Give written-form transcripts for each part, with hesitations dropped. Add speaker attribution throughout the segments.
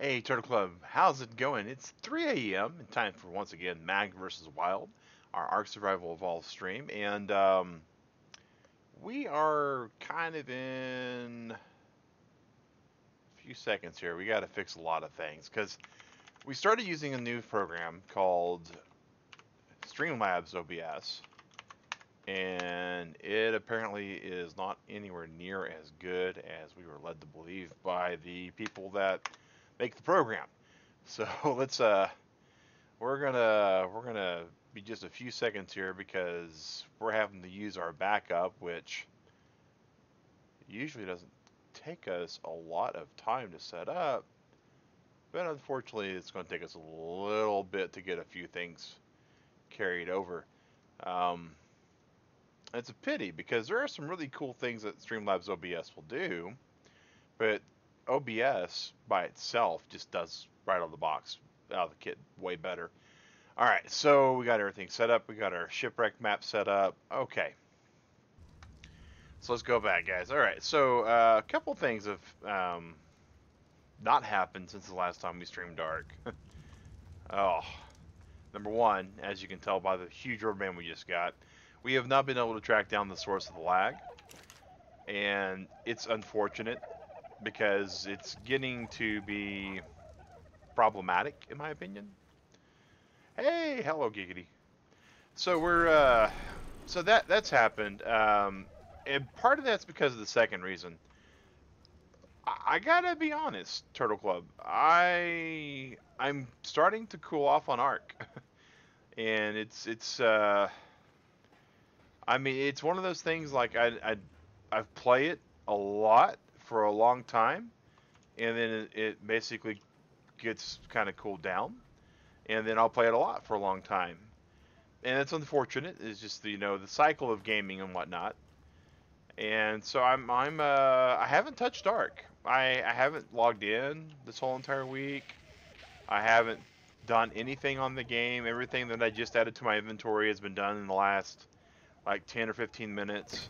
Speaker 1: Hey, Turtle Club, how's it going? It's 3 a.m. and time for once again Mag versus Wild, our Ark Survival Evolved stream, and we are kind of in a few seconds here. We got to fix a lot of things because we started using a new program called Streamlabs OBS, and it apparently is not anywhere near as good as we were led to believe by the people that make the program. So let's we're gonna be just a few seconds here because we're having to use our backup, which usually doesn't take us a lot of time to set up, but unfortunately it's going to take us a little bit to get a few things carried over. Um, it's a pity because there are some really cool things that Streamlabs OBS will do, but OBS by itself just does right out of the box, out of the kit, way better. All right, so we got everything set up. We got our shipwreck map set up. Okay, so let's go back, guys. All right, so a couple things have not happened since the last time we streamed Ark. Oh, number one, as you can tell by the huge rubber band we just got, we have not been able to track down the source of the lag, and it's unfortunate because it's getting to be problematic, in my opinion. Hey, hello, Giggity. So that's happened, and part of that's because of the second reason. I gotta be honest, Turtle Club. I'm starting to cool off on Ark, and it's I mean it's one of those things like I've played it a lot for a long time, and then it basically gets kind of cooled down, and then I'll play it a lot for a long time, and it's unfortunate. It's just the cycle of gaming and whatnot. And so I haven't touched Ark. I haven't logged in this whole entire week. I haven't done anything on the game. Everything that I just added to my inventory has been done in the last like 10 or 15 minutes.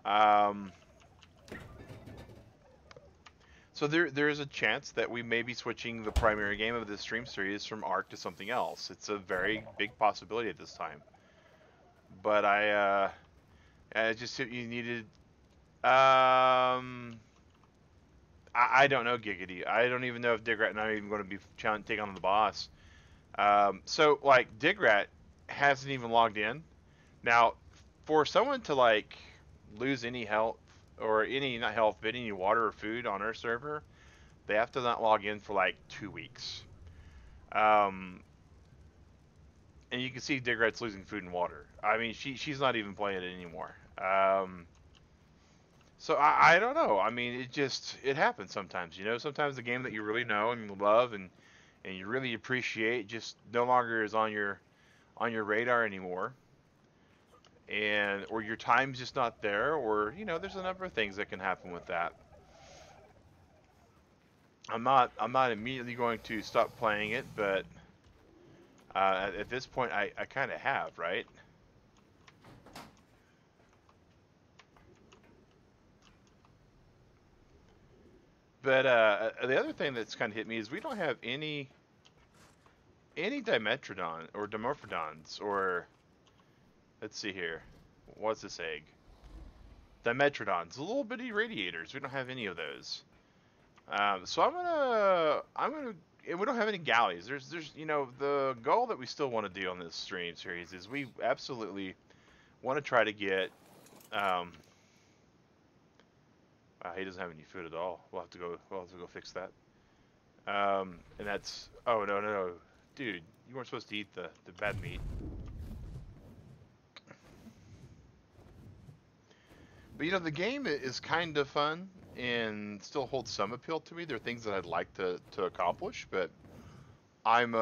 Speaker 1: Um, so there's a chance that we may be switching the primary game of this stream series from Ark to something else. It's a very big possibility at this time. But I just you needed I don't know, Giggity. I don't even know if Digrat and I are even going to be taking on the boss. So like Digrat hasn't even logged in. Now, for someone to like lose any health or any not health but any water or food on our server, they have to not log in for like 2 weeks. Um, and you can see Digrat's losing food and water. I mean, she's not even playing it anymore. So I don't know. I mean, it happens sometimes. Sometimes the game that you really know and you love and you really appreciate just no longer is on your radar anymore, and or your time's just not there, or there's a number of things that can happen with that. I'm not immediately going to stop playing it, but at this point I kind of have, right? But the other thing that's kind of hit me is we don't have any Dimetrodon or Dimorphodons or let's see here. What's this egg? Dimetrodons, the little bitty radiators. We don't have any of those. So I'm gonna. And we don't have any galleys. There's the goal that we still want to do on this stream series is we absolutely want to try to get. Um, he doesn't have any food at all. We'll have to go fix that. And that's. Oh no, dude, you weren't supposed to eat the bad meat. But the game is kind of fun and still holds some appeal to me. There are things that I'd like to accomplish, but I'm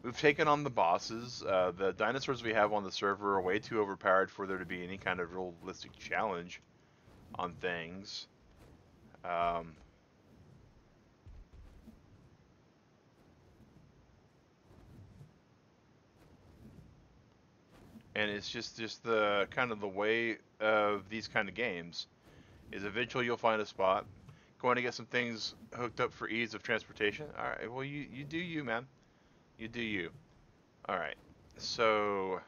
Speaker 1: we've taken on the bosses. The dinosaurs we have on the server are way too overpowered for there to be any kind of realistic challenge on things. Um, and it's just the kind of the way of these kind of games is eventually you'll find a spot, Going to get some things hooked up for ease of transportation. All right. Well, you do you, man. You do you. All right. So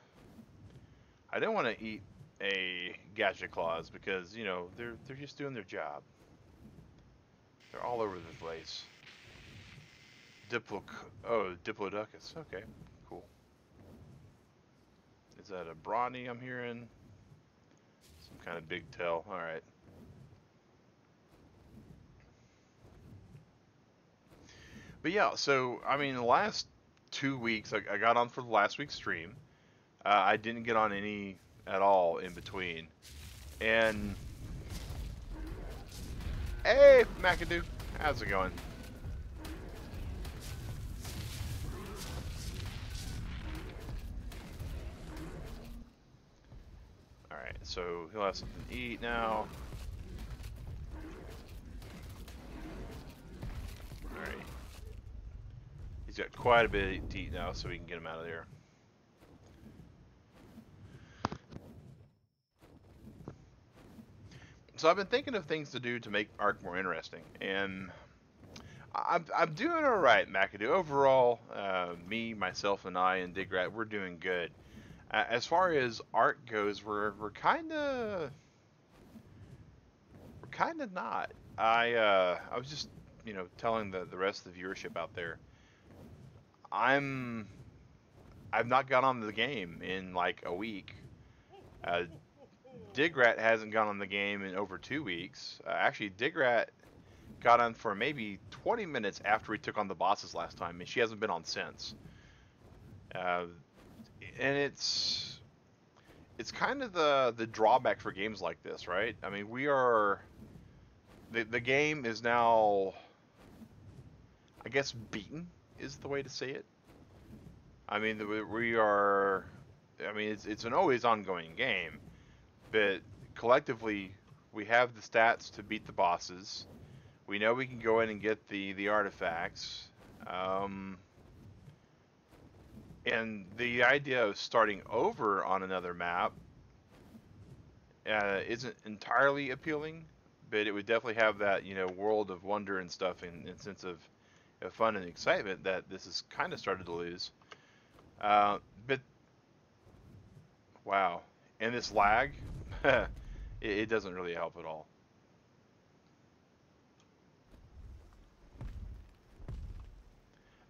Speaker 1: I don't want to eat a gadget claws because they're just doing their job. They're all over the place. Diplo Diplodocus. Okay, cool. Is that a brawny I'm hearing? Some kind of big tail. All right. But yeah, so I mean, the last 2 weeks, I got on for the last week's stream. I didn't get on any at all in between. And hey, McAdoo, how's it going? All right, so he'll have something to eat now. All right, he's got quite a bit to eat now, so we can get him out of there. So I've been thinking of things to do to make ARK more interesting, and I'm doing all right, McAdoo. Overall, me, myself, and I, and Digrat, we're doing good. As far as ARK goes, we're kind of not. I was just telling the rest of the viewership out there, I'm I've not got on the game in like a week. Uh, Digrat hasn't gone on the game in over 2 weeks. Actually, Digrat got on for maybe 20 minutes after we took on the bosses last time, and she hasn't been on since. Uh, and it's kind of the drawback for games like this, right? I mean, the game is now, I guess, beaten is the way to say it. I mean, we are. I mean, it's an always ongoing game, but collectively, we have the stats to beat the bosses. We know we can go in and get the artifacts. And the idea of starting over on another map isn't entirely appealing, but it would definitely have that world of wonder and stuff and sense of fun and excitement that this has kind of started to lose. But wow, and this lag, it doesn't really help at all.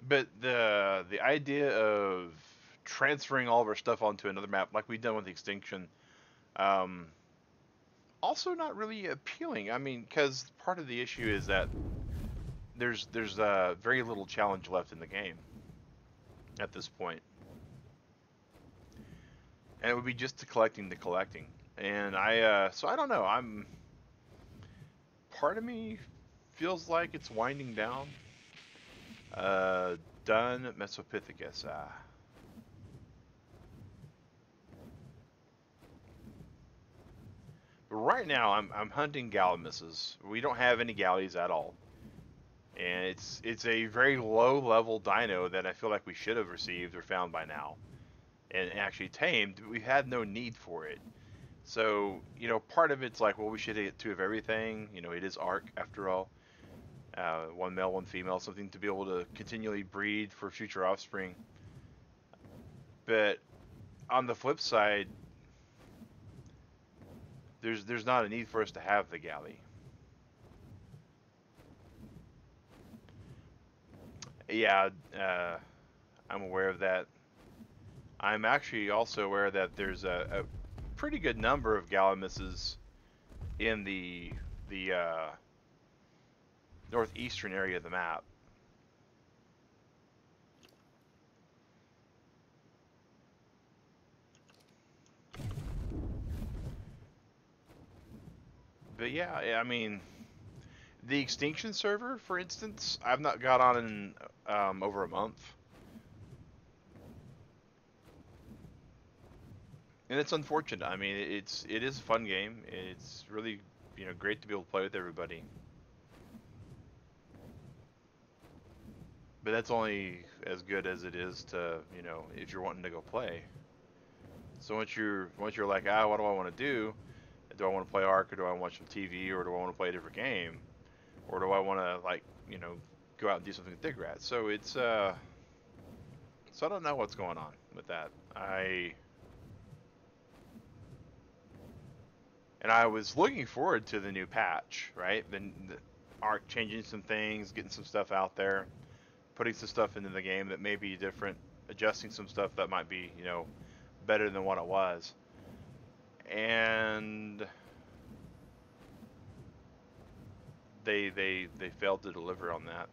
Speaker 1: But the idea of transferring all of our stuff onto another map, like we've done with Extinction, um, also not really appealing. I mean, because part of the issue is that there's very little challenge left in the game at this point, and it would be just the collecting. And so I don't know. Part of me feels like it's winding down. Done Mesopithecus. But right now, I'm hunting Gallimises. We don't have any galleys at all, and it's a very low level dino that I feel like we should have received or found by now, and actually tamed. But we had no need for it. So part of it's like, well, we should get two of everything. It is ARK after all. One male, one female, something to be able to continually breed for future offspring. But on the flip side, there's not a need for us to have the galley. Yeah, I'm aware of that. I'm actually also aware that there's a pretty good number of Gallimises in the northeastern area of the map. But yeah, I mean, the Extinction server, for instance, I've not got on in over a month. And it's unfortunate. I mean, it is a fun game. It's really, great to be able to play with everybody. But that's only as good as it is to, if you're wanting to go play. So once you're like, what do I want to do? Do I want to play ARK, or do I want to watch some TV, or do I want to play a different game? or do I want to, like, go out and do something with Dig Rat? So it's so I don't know what's going on with that. I was looking forward to the new patch, right? Then the ARK changing some things, getting some stuff out there, putting some stuff into the game that may be different, adjusting some stuff that might be, better than what it was. And they failed to deliver on that.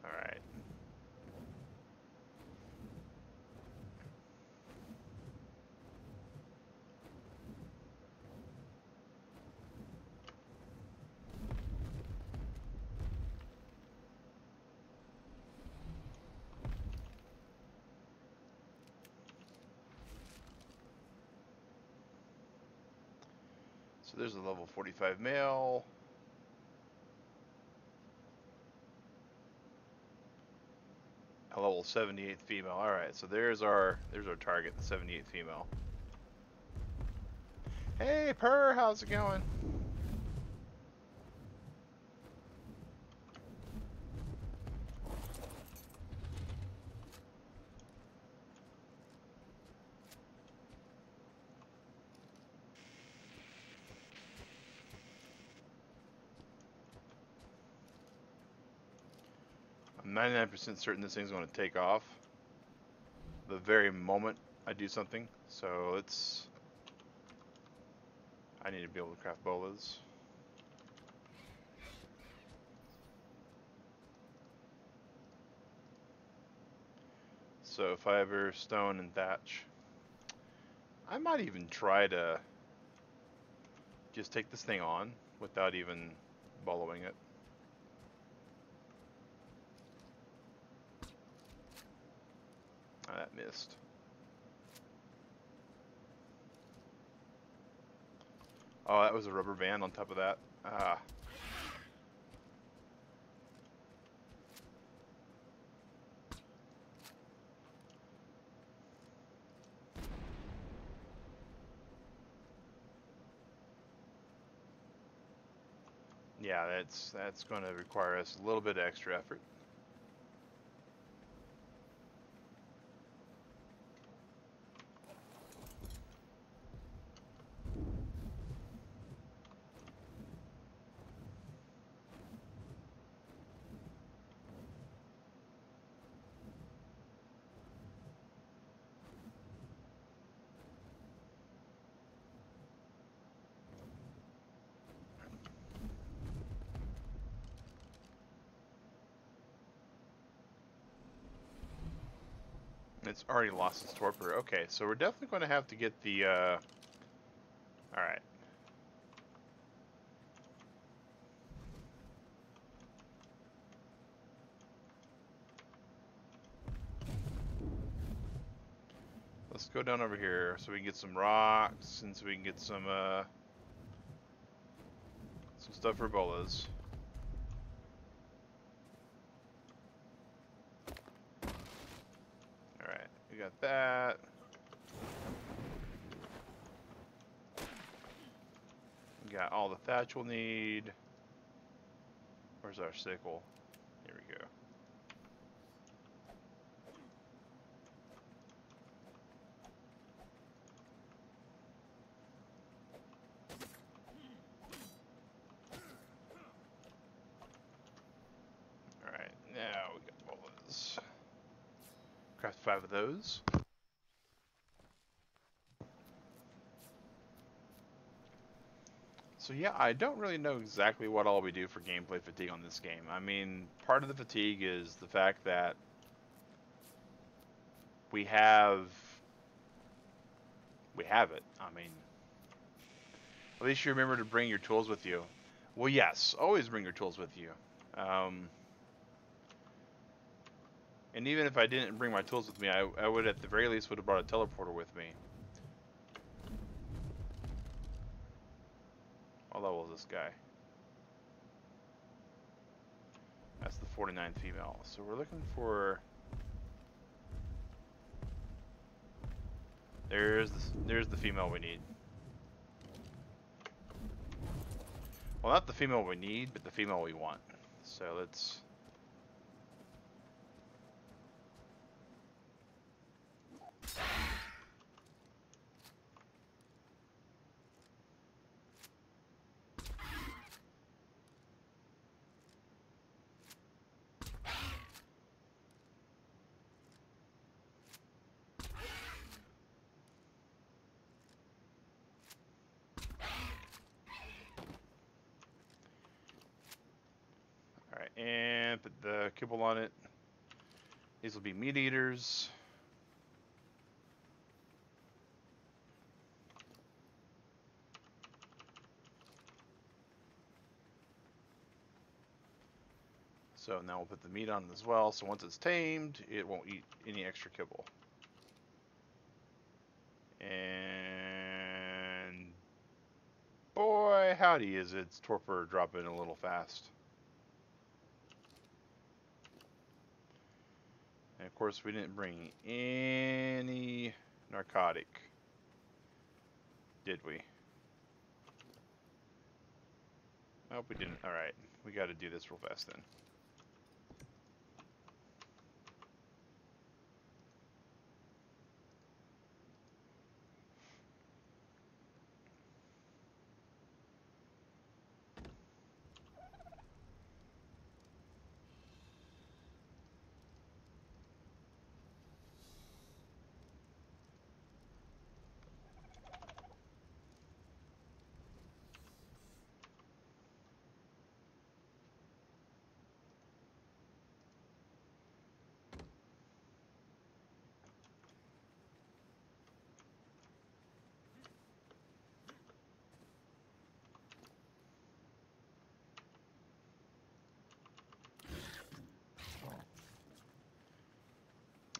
Speaker 1: All right. So there's a level 45 male. A level 78 female. All right, so there's our target, the 78 female. Hey, Purr, how's it going? I'm 99% certain this thing's going to take off the very moment I do something. So I need to be able to craft bolas. So fiber, stone, and thatch. I might even try to just take this thing on without even boloing it. Oh, that missed. Oh, that was a rubber band on top of that. Ah. Yeah, that's going to require us a little bit of extra effort. It's already lost its torpor. Okay, so we're definitely going to have to get the, alright. Let's go down over here so we can get some rocks and so we can get some stuff for bolas. Alright, we got that. We got all the thatch we'll need. Where's our sickle? Here we go. Alright, now we got bolas. Craft 5 of those. So yeah, I don't really know exactly what all we do for gameplay fatigue on this game. I mean, part of the fatigue is the fact that we have it. I mean, at least you remember to bring your tools with you. Well, yes, always bring your tools with you. And even if I didn't bring my tools with me, I would at the very least would have brought a teleporter with me. What level is this guy? That's the 49 female. So we're looking for There's the female we need. Well, not the female we need, but the female we want. So let's... Alright, and put the kibble on it. These will be meat eaters. So now we'll put the meat on it as well, so once it's tamed, it won't eat any extra kibble. And boy, howdy is its torpor dropping a little fast. And of course, we didn't bring any narcotic, did we? Nope, we didn't. Alright, we got to do this real fast then.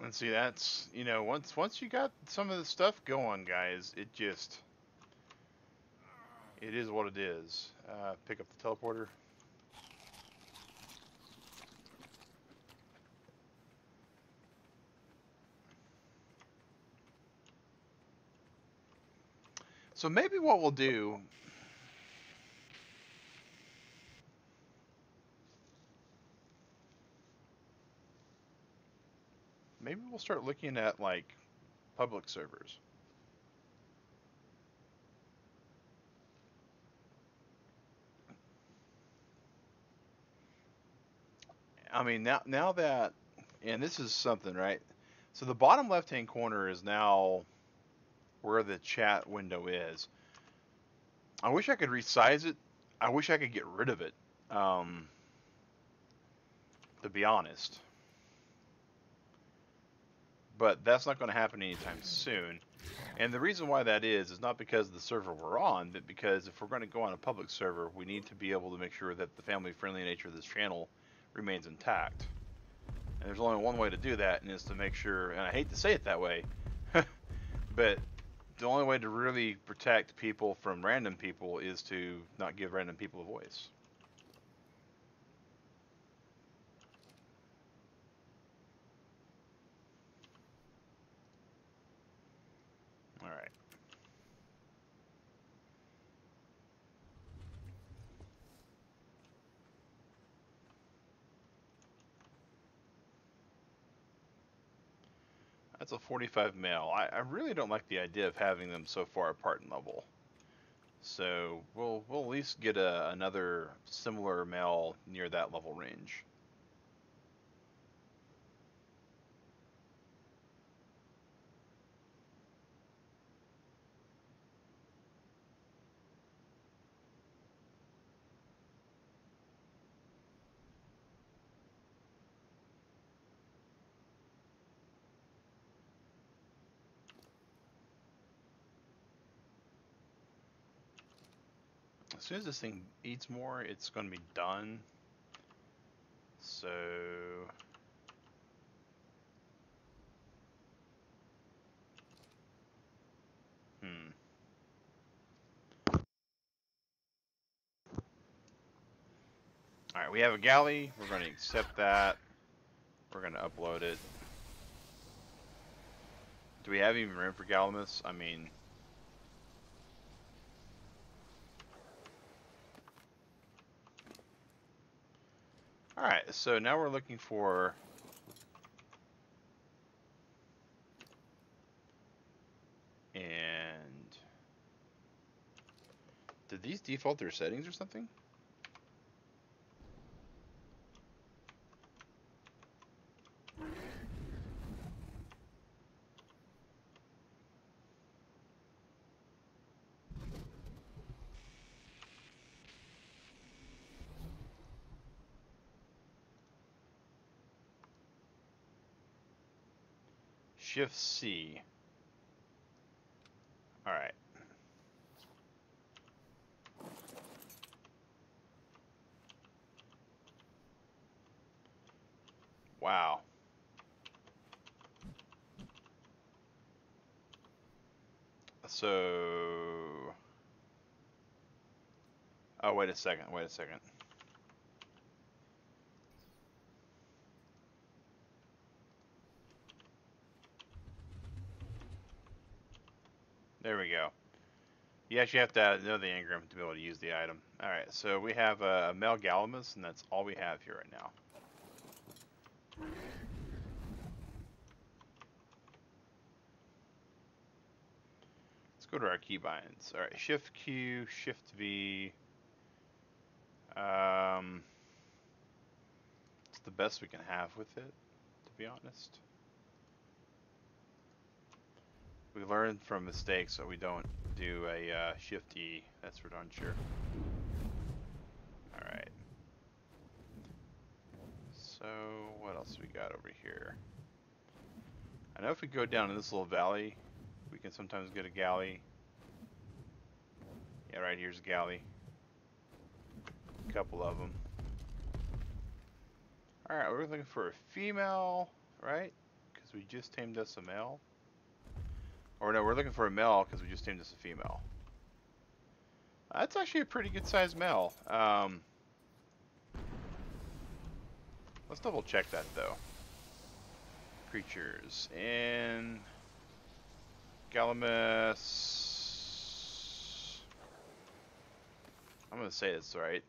Speaker 1: And see, that's, you know, once you got some of the stuff going, guys, it is what it is. Pick up the teleporter. So maybe what we'll do... Maybe we'll start looking at, like, public servers. I mean, now that... And this is something, right? So the bottom left-hand corner is now where the chat window is. I wish I could resize it. I wish I could get rid of it, to be honest. But that's not going to happen anytime soon. And the reason why that is not because of the server we're on, but because if we're going to go on a public server, we need to be able to make sure that the family-friendly nature of this channel remains intact. And there's only one way to do that, and it's to make sure, and I hate to say it that way, but the only way to really protect people from random people is to not give random people a voice. Alright. That's a 45 male. I really don't like the idea of having them so far apart in level. So we'll at least get another similar male near that level range. As soon as this thing eats more, it's going to be done. So... Alright, we have a galley. We're going to accept that. We're going to upload it. Do we have even room for Galamus? I mean... Alright, so now we're looking for... And... Did these default their settings or something? Shift C. Alright. Wow. So... Oh, wait a second, wait a second. There we go. You actually have to know the engram to be able to use the item. Alright, so we have a male Galamus, and that's all we have here right now. Let's go to our keybinds. Alright, Shift Q, Shift V. It's the best we can have with it, to be honest. We learned from mistakes, so we don't do a Shift E. That's for darn sure. Alright. So, what else we got over here? I know if we go down in this little valley, we can sometimes get a galley. Yeah, right here's a galley. A couple of them. Alright, we're looking for a female, right? Because we just tamed us a male. Or no, we're looking for a male because we just tamed us a female. That's actually a pretty good sized male. Let's double check that though. Creatures and Galamus. I'm gonna say it's right.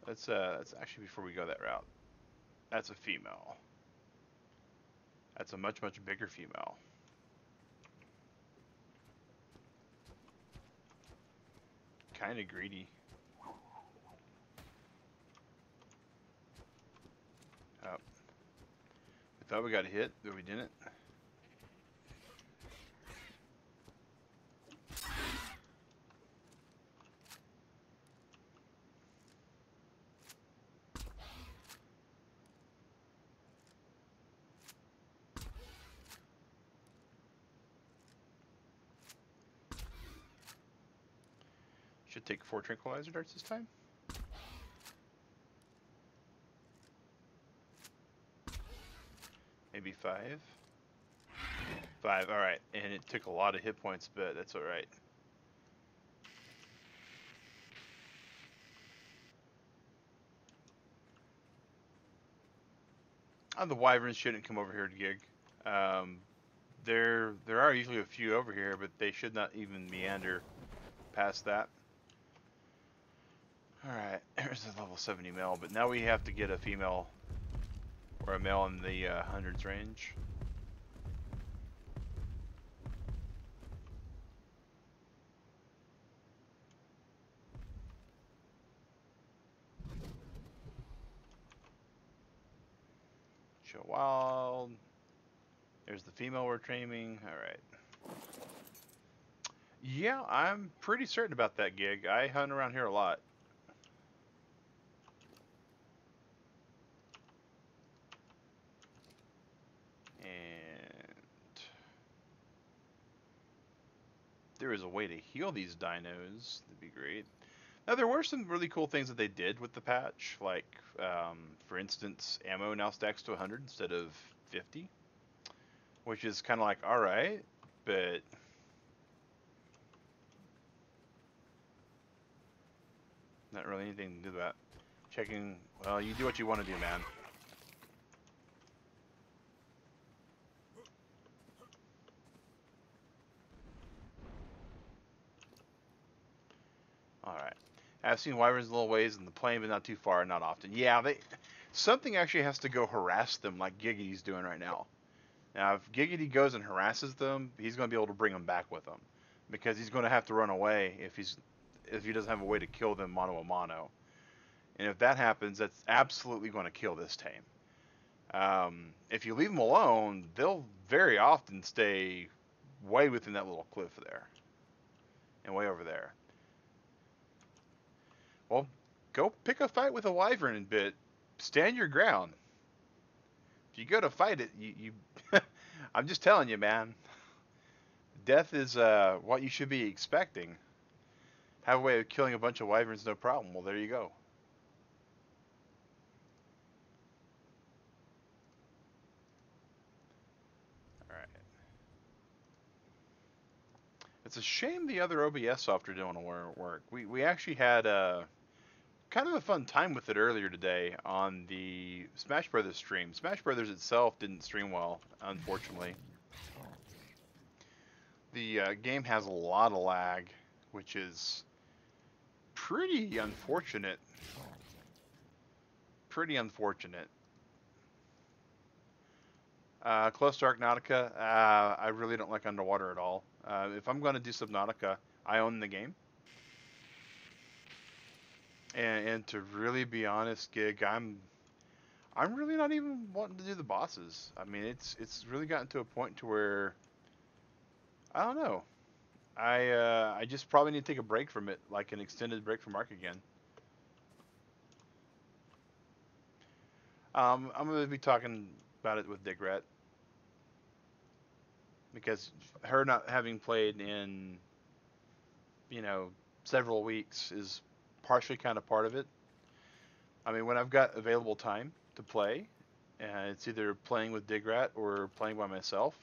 Speaker 1: That's actually before we go that route. That's a female. That's a much bigger female. Kind of greedy. Oh. We thought we got a hit, but we didn't. Should take 4 tranquilizer darts this time. Maybe 5. 5, alright. And it took a lot of hit points, but that's alright. The wyverns shouldn't come over here to gig. There are usually a few over here, but they should not even meander past that. Alright, here's a level 70 male, but now we have to get a female or a male in the hundreds range. Show wild. There's the female we're taming. Alright. Yeah, I'm pretty certain about that gig. I hunt around here a lot. There is a way to heal these dinos, that'd be great. Now, there were some really cool things that they did with the patch, like, for instance, ammo now stacks to 100 instead of 50, which is kind of like, alright, but not really anything to do with that. Checking, well, you do what you want to do, man. I've seen wyverns a little ways in the plain, but not too far, not often. Yeah, something actually has to go harass them like Giggity's doing right now. Now, if Giggity goes and harasses them, he's going to be able to bring them back with him, because he's going to have to run away if he doesn't have a way to kill them mano a mano. And if that happens, that's absolutely going to kill this tame. If you leave them alone, they'll very often stay way within that little cliff there, and way over there. Well, go pick a fight with a wyvern, but stand your ground. If you go to fight it, you I'm just telling you, man. Death is what you should be expecting. Have a way of killing a bunch of wyverns, no problem. Well, there you go. All right. It's a shame the other OBS software don't work. We actually had kind of a fun time with it earlier today on the Smash Brothers stream. Smash Brothers itself didn't stream well, unfortunately. The game has a lot of lag, which is pretty unfortunate. Pretty unfortunate. Close to Ragnarock, I really don't like underwater at all. If I'm going to do Subnautica, I own the game. And to really be honest, Gig, I'm really not even wanting to do the bosses. I mean, it's really gotten to a point to where I don't know. I just probably need to take a break from it, like an extended break from ARK again. I'm going to be talking about it with Digrat, because her not having played in, several weeks is partially kind of part of it. I mean, when I've got available time to play, it's either playing with Digrat or playing by myself.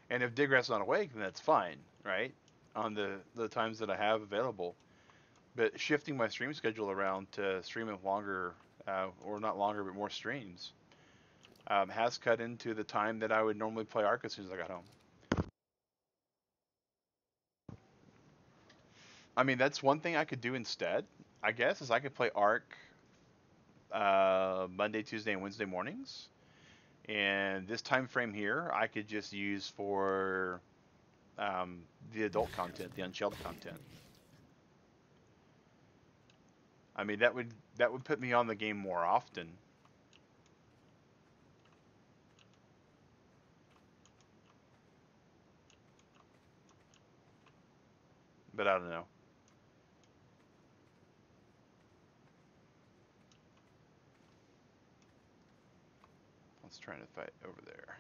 Speaker 1: And if Digrat's not awake, then that's fine, right? On the times that I have available. But shifting my stream schedule around to streaming longer, or not longer, but more streams, has cut into the time that I would normally play ARK as soon as I got home. I mean, that's one thing I could do instead, I guess, is I could play ARK Monday, Tuesday, and Wednesday mornings. And this time frame here, I could just use for the adult content, the Unshelled content. I mean, that would put me on the game more often. But I don't know. Let's try to fight over there.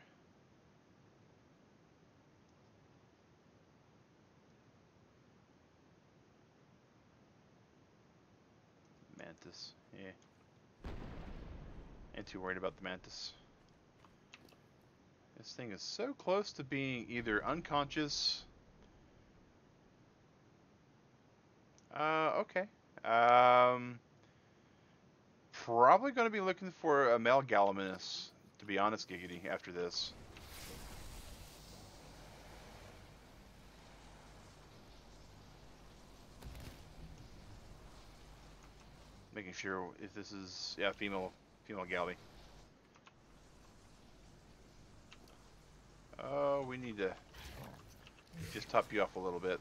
Speaker 1: Mantis, yeah. Ain't too worried about the Mantis. This thing is so close to being either unconscious. Okay. Probably going to be looking for a male Gallimimus, to be honest, Giggity, after this. Making sure if this is, yeah, female Galby. Oh, we need to just top you off a little bit.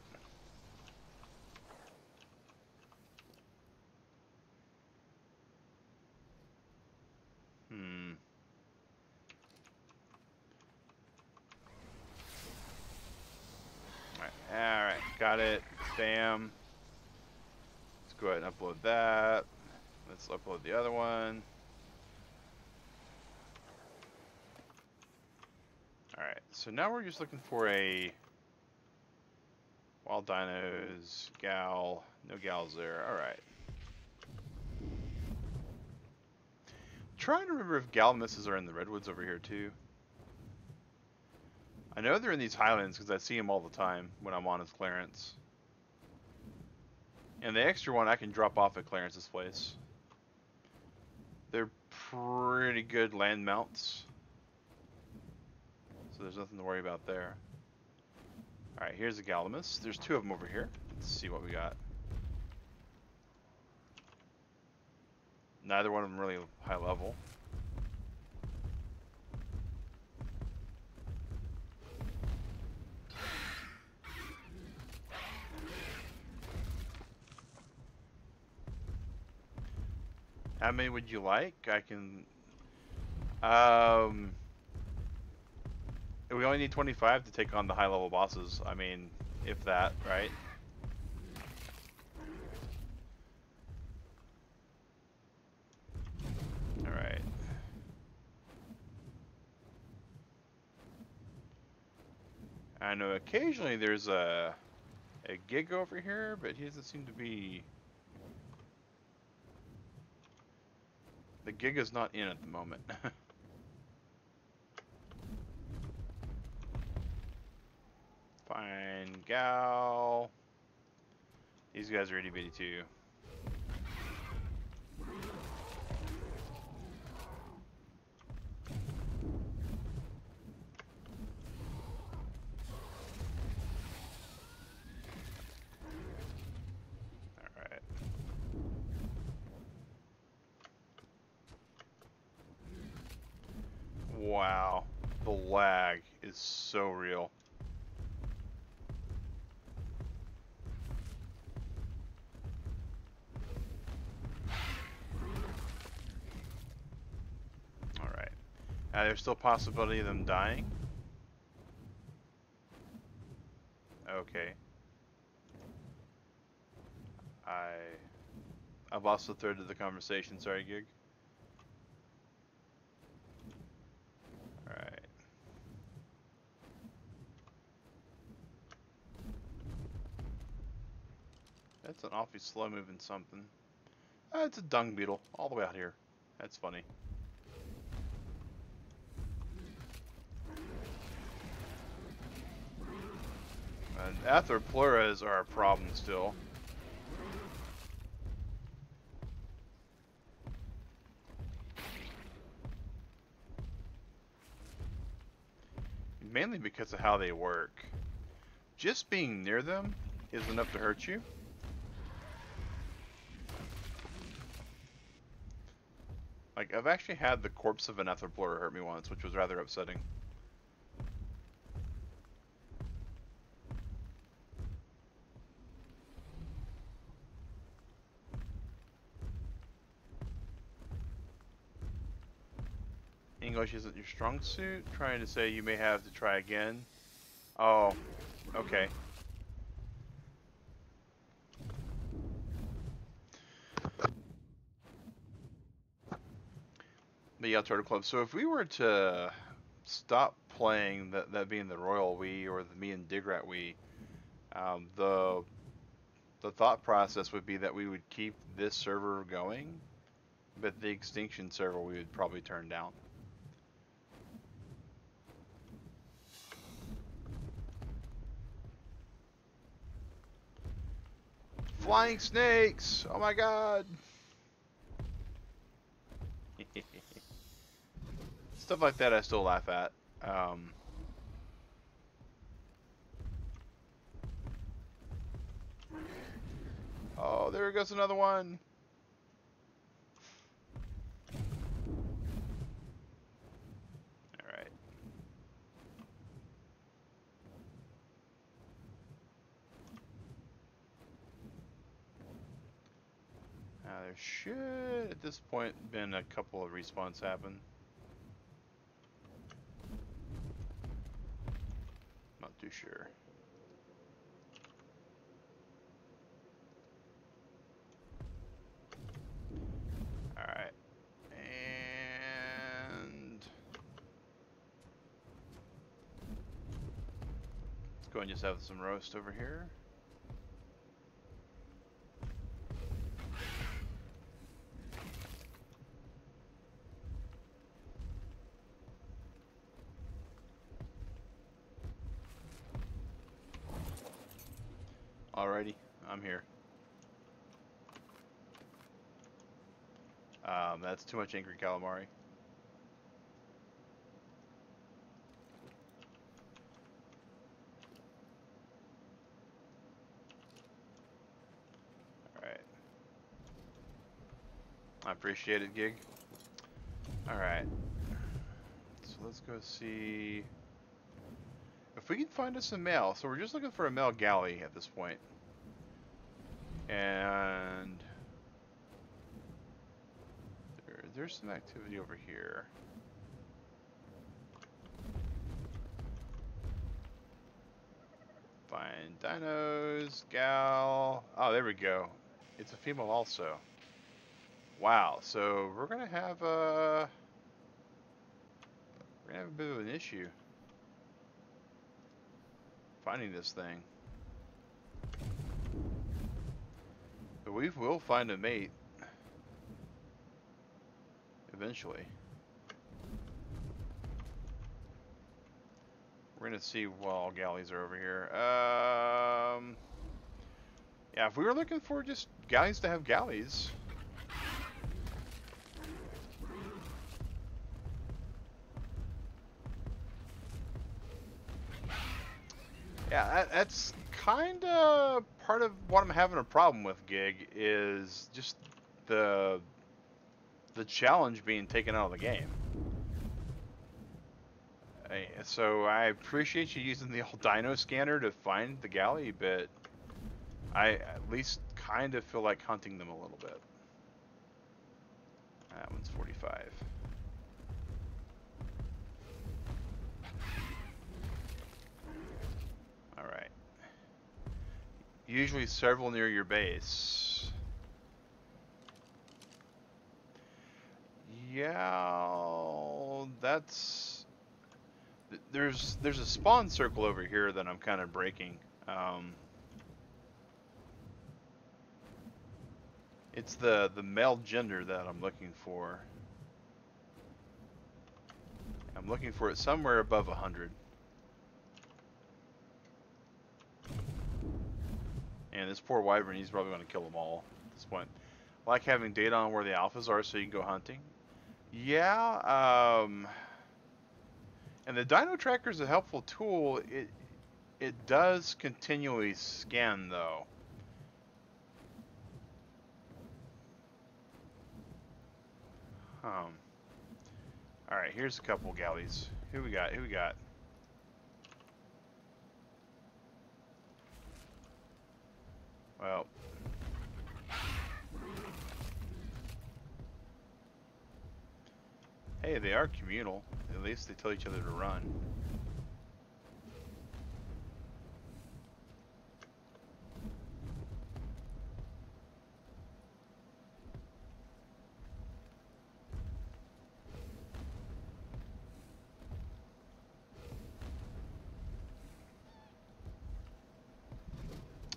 Speaker 1: Alright, got it. Bam. Let's go ahead and upload that. Let's upload the other one. Alright, so now we're just looking for a wild dinos, gal. No gals there. Alright. Trying to remember if Gallimimuses are in the redwoods over here too. I know they're in these highlands because I see them all the time when I'm on his clearance. And the extra one I can drop off at Clarence's place. They're pretty good land mounts, so there's nothing to worry about there. Alright, here's a Gallimimus. There's two of them over here. Let's see what we got. Neither one of them really high level. How many would you like? I can. We only need 25 to take on the high level bosses. I mean, if that, right? Alright. I know occasionally there's a gig over here, but he doesn't seem to be... The gig is not in at the moment. Fine gal. These guys are itty bitty too. Alright. Wow. The lag is so real. There's still a possibility of them dying. Okay. I've lost a third of the conversation. Sorry, Gig. Alright. That's an awfully slow moving something. It's a dung beetle all the way out here. That's funny. And Atherpluras are a problem still. Mainly because of how they work. Just being near them is enough to hurt you. Like, I've actually had the corpse of an Atherplura hurt me once, which was rather upsetting. English isn't your strong suit. Trying to say you may have to try again. Oh, okay. But yeah, Turtle Club. So if we were to stop playing that being the Royal Wii or the Me and Digrat Wii, the thought process would be that we would keep this server going, but the Extinction server we would probably turn down. Flying snakes! Oh my god! Stuff like that I still laugh at. Oh, there goes another one! Alright. Now there should, at this point, been a couple of respawns happen. Not too sure. Alright. And let's go and just have some roast over here. Alrighty, I'm here. That's too much angry calamari. Alright. I appreciate it, Gig. Alright. So let's go see if we can find us a male. So we're just looking for a male galley at this point. And there's some activity over here. Find dinos, gal. Oh, there we go. It's a female also. Wow. So we're gonna have a bit of an issue finding this thing. But we will find a mate eventually. We're gonna see what all galleys are over here. Yeah, if we were looking for just galleys to have galleys. Yeah, that's kind of part of what I'm having a problem with, Gig, is just the challenge being taken out of the game. So I appreciate you using the old dino scanner to find the galley, but I at least kind of feel like hunting them a little bit. That one's 45. Alright. Usually several near your base. Yeah, that's... There's a spawn circle over here that I'm kind of breaking. It's the male gender that I'm looking for. I'm looking for it somewhere above 100. And this poor wyvern, he's probably going to kill them all at this point. I like having data on where the alphas are so you can go hunting. Yeah, and the dino tracker is a helpful tool. It does continually scan though. All right, here's a couple galleys. Who we got? Who we got? Well, hey, they are communal. At least they tell each other to run.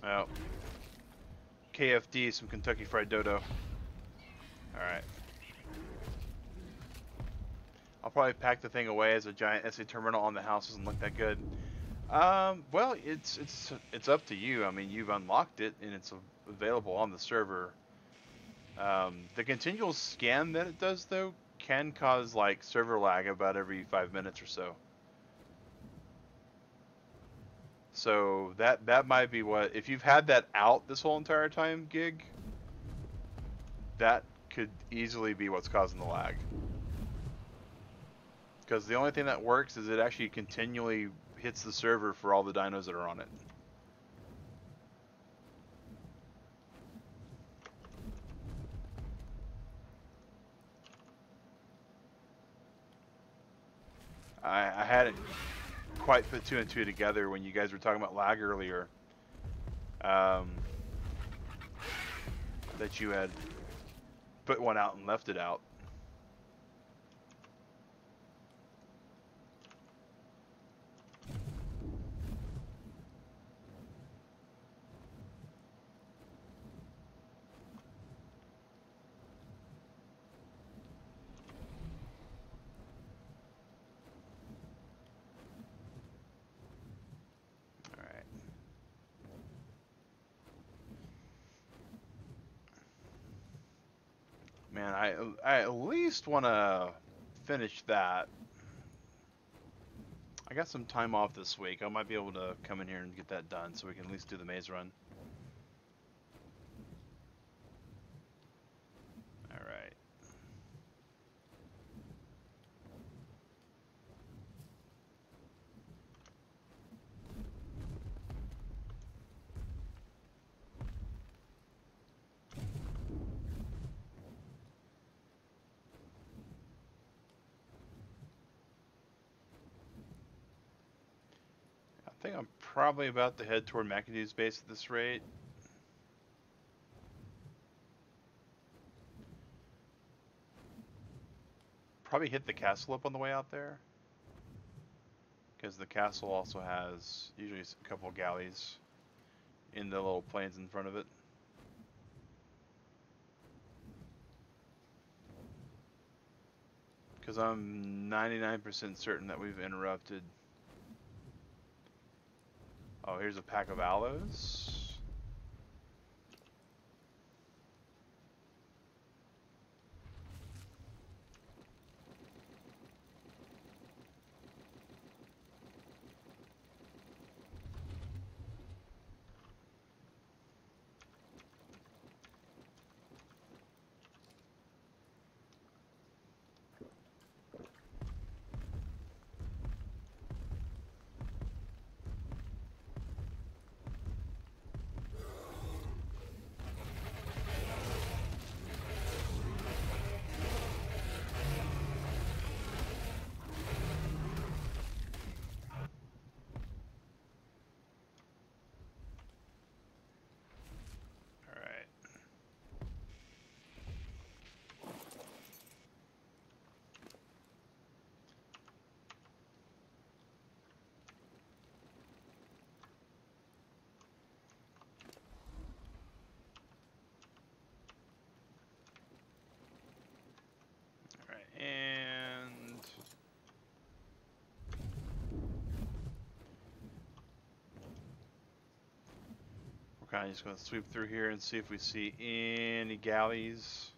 Speaker 1: Oh. KFD, some Kentucky Fried Dodo. Alright. I'll probably pack the thing away as a giant SA terminal on the house. Doesn't look that good. Well, it's up to you. I mean, you've unlocked it and it's available on the server. The continual scan that it does though can cause like server lag about every 5 minutes or so. So that might be what, if you've had that out this whole entire time, Gig, that could easily be what's causing the lag. Because the only thing that works is it actually continually hits the server for all the dinos that are on it. I hadn't quite put two and two together when you guys were talking about lag earlier. That you had put one out and left it out. Man, I at least want to finish that. I got some time off this week. I might be able to come in here and get that done so we can at least do the maze run. Alright. think I'm probably about to head toward McAdoo's base at this rate. Probably hit the castle up on the way out there, because the castle also has usually a couple of galleys in the little plains in front of it. Because I'm 99% certain that we've interrupted. Oh, here's a pack of aloes. And we're kind of just going to sweep through here and see if we see any galleys.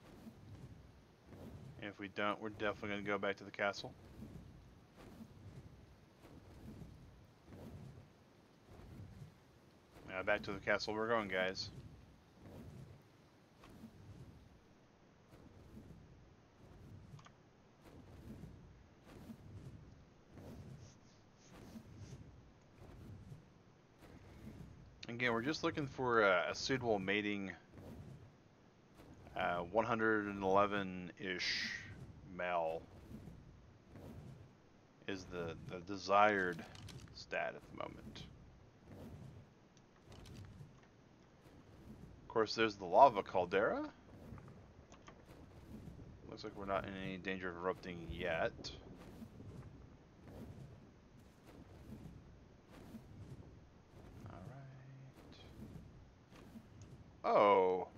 Speaker 1: And if we don't, we're definitely going to go back to the castle. Now back to the castle we're going, guys. Again, we're just looking for a suitable mating 111-ish male is the desired stat at the moment. Of course, there's the lava caldera. Looks like we're not in any danger of erupting yet. Oh,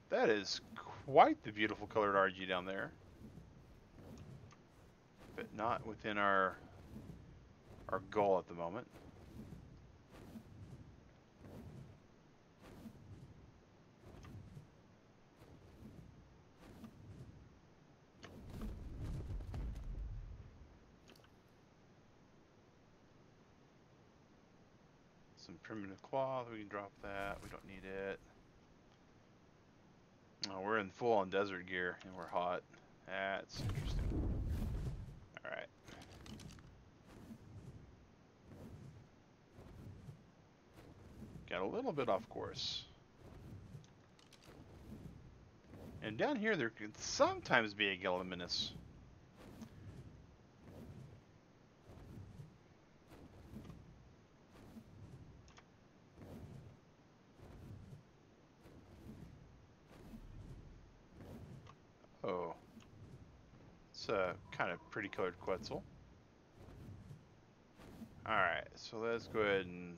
Speaker 1: that is quite the beautiful colored RG down there, but not within our goal at the moment. Some primitive cloth, we can drop that, we don't need it. Oh, we're in full on desert gear and we're hot. That's interesting. Alright. Got a little bit off course. And down here there can sometimes be a Gilliminus. Oh, it's a kind of pretty colored Quetzal. Alright, so let's go ahead and...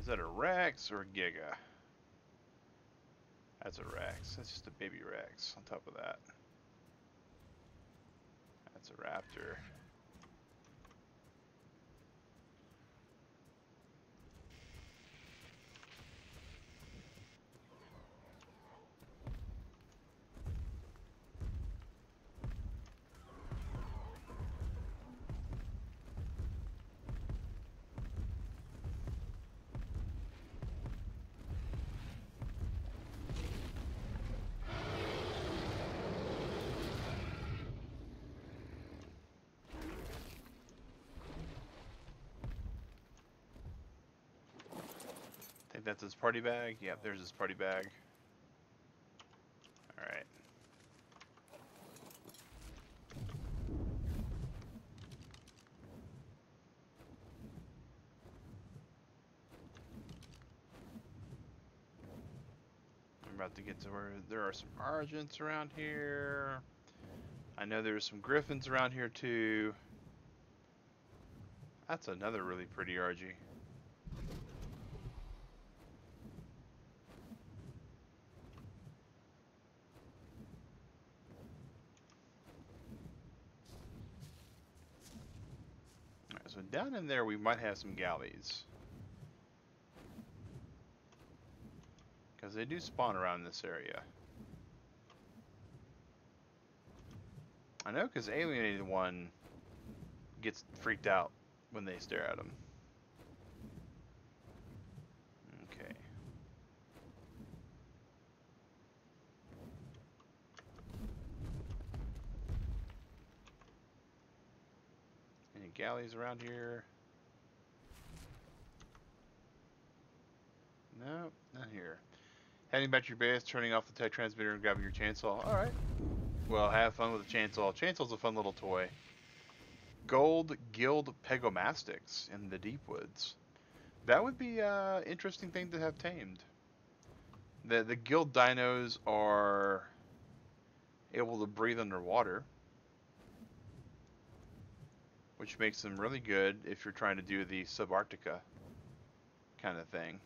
Speaker 1: Is that a Rex or a Giga? That's a Rex. That's just a baby Rex on top of that. That's a Raptor. That's his party bag. Yep, there's his party bag. Alright. about to get to where there are some Argents around here. I know there's some Griffins around here too. That's another really pretty RG. Alright, so down in there we might have some galleys. Because they do spawn around this area. I know because Alienated One gets freaked out when they stare at him. Okay. Any galleys around here? No, not here. Heading back to your base, turning off the tech transmitter and grabbing your chainsaw. Alright. Well, have fun with the chainsaw. Chainsaw's a fun little toy. Gold Guild Pegomastics in the deep woods. That would be an interesting thing to have tamed. The guild dinos are able to breathe underwater, which makes them really good if you're trying to do the subarctica kind of thing.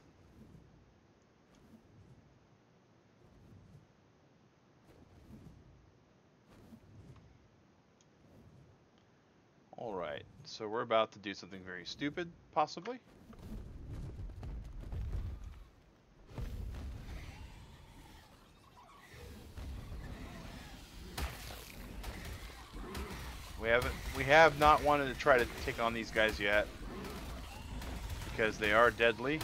Speaker 1: Alright, so we're about to do something very stupid, possibly. We have not wanted to try to take on these guys yet, because they are deadly,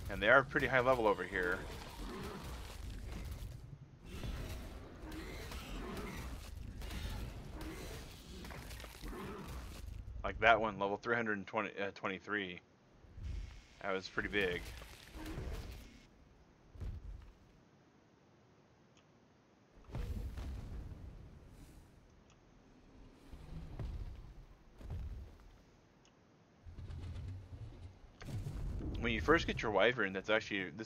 Speaker 1: and they are pretty high level over here. Like that one, level 323. That was pretty big. When you first get your Wyvern, this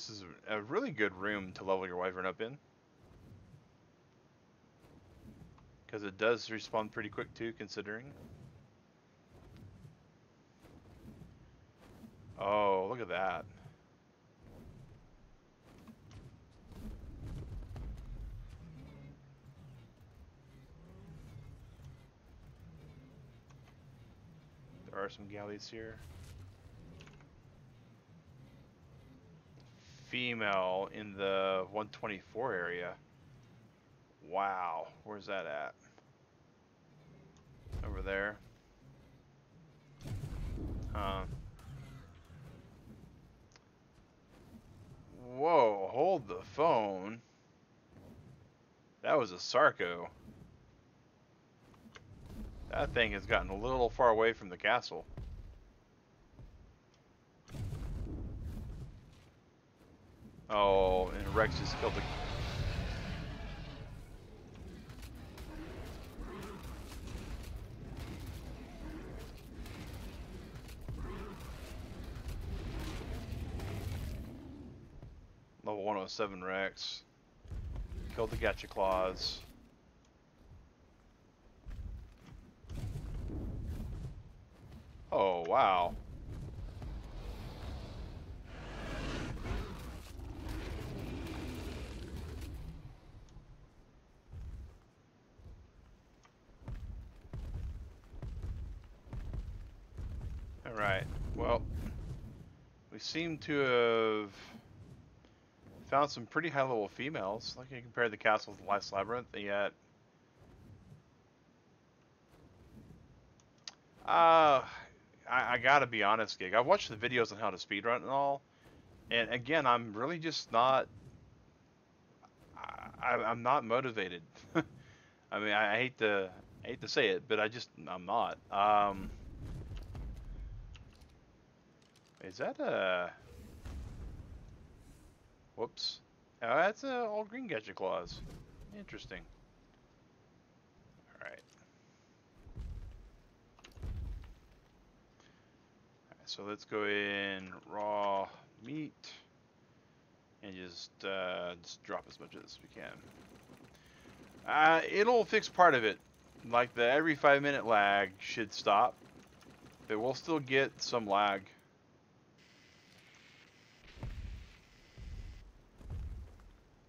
Speaker 1: is a really good room to level your Wyvern up in. Because it does respawn pretty quick too, considering. Oh, look at that. There are some galleys here. Female in the 124 area. Wow, where's that at? Over there. Whoa, hold the phone. That was a Sarco. That thing has gotten a little far away from the castle. Oh, and Rex just killed the... Level 107 Rex. Killed the Gacha Claws. Oh, wow. Alright, well, we seem to have found some pretty high level females. Like you compare the castle to the last labyrinth, yet I gotta be honest, Gig. I've watched the videos on how to speedrun and all, and again, I'm really just not. I'm not motivated. I mean, I hate to say it, but I'm not. Is that a? Whoops. That's a all green Gacha Claws. Interesting. All right. So let's go in raw meat and just drop as much as we can. It'll fix part of it. Like the every 5-minute lag should stop, but we'll still get some lag.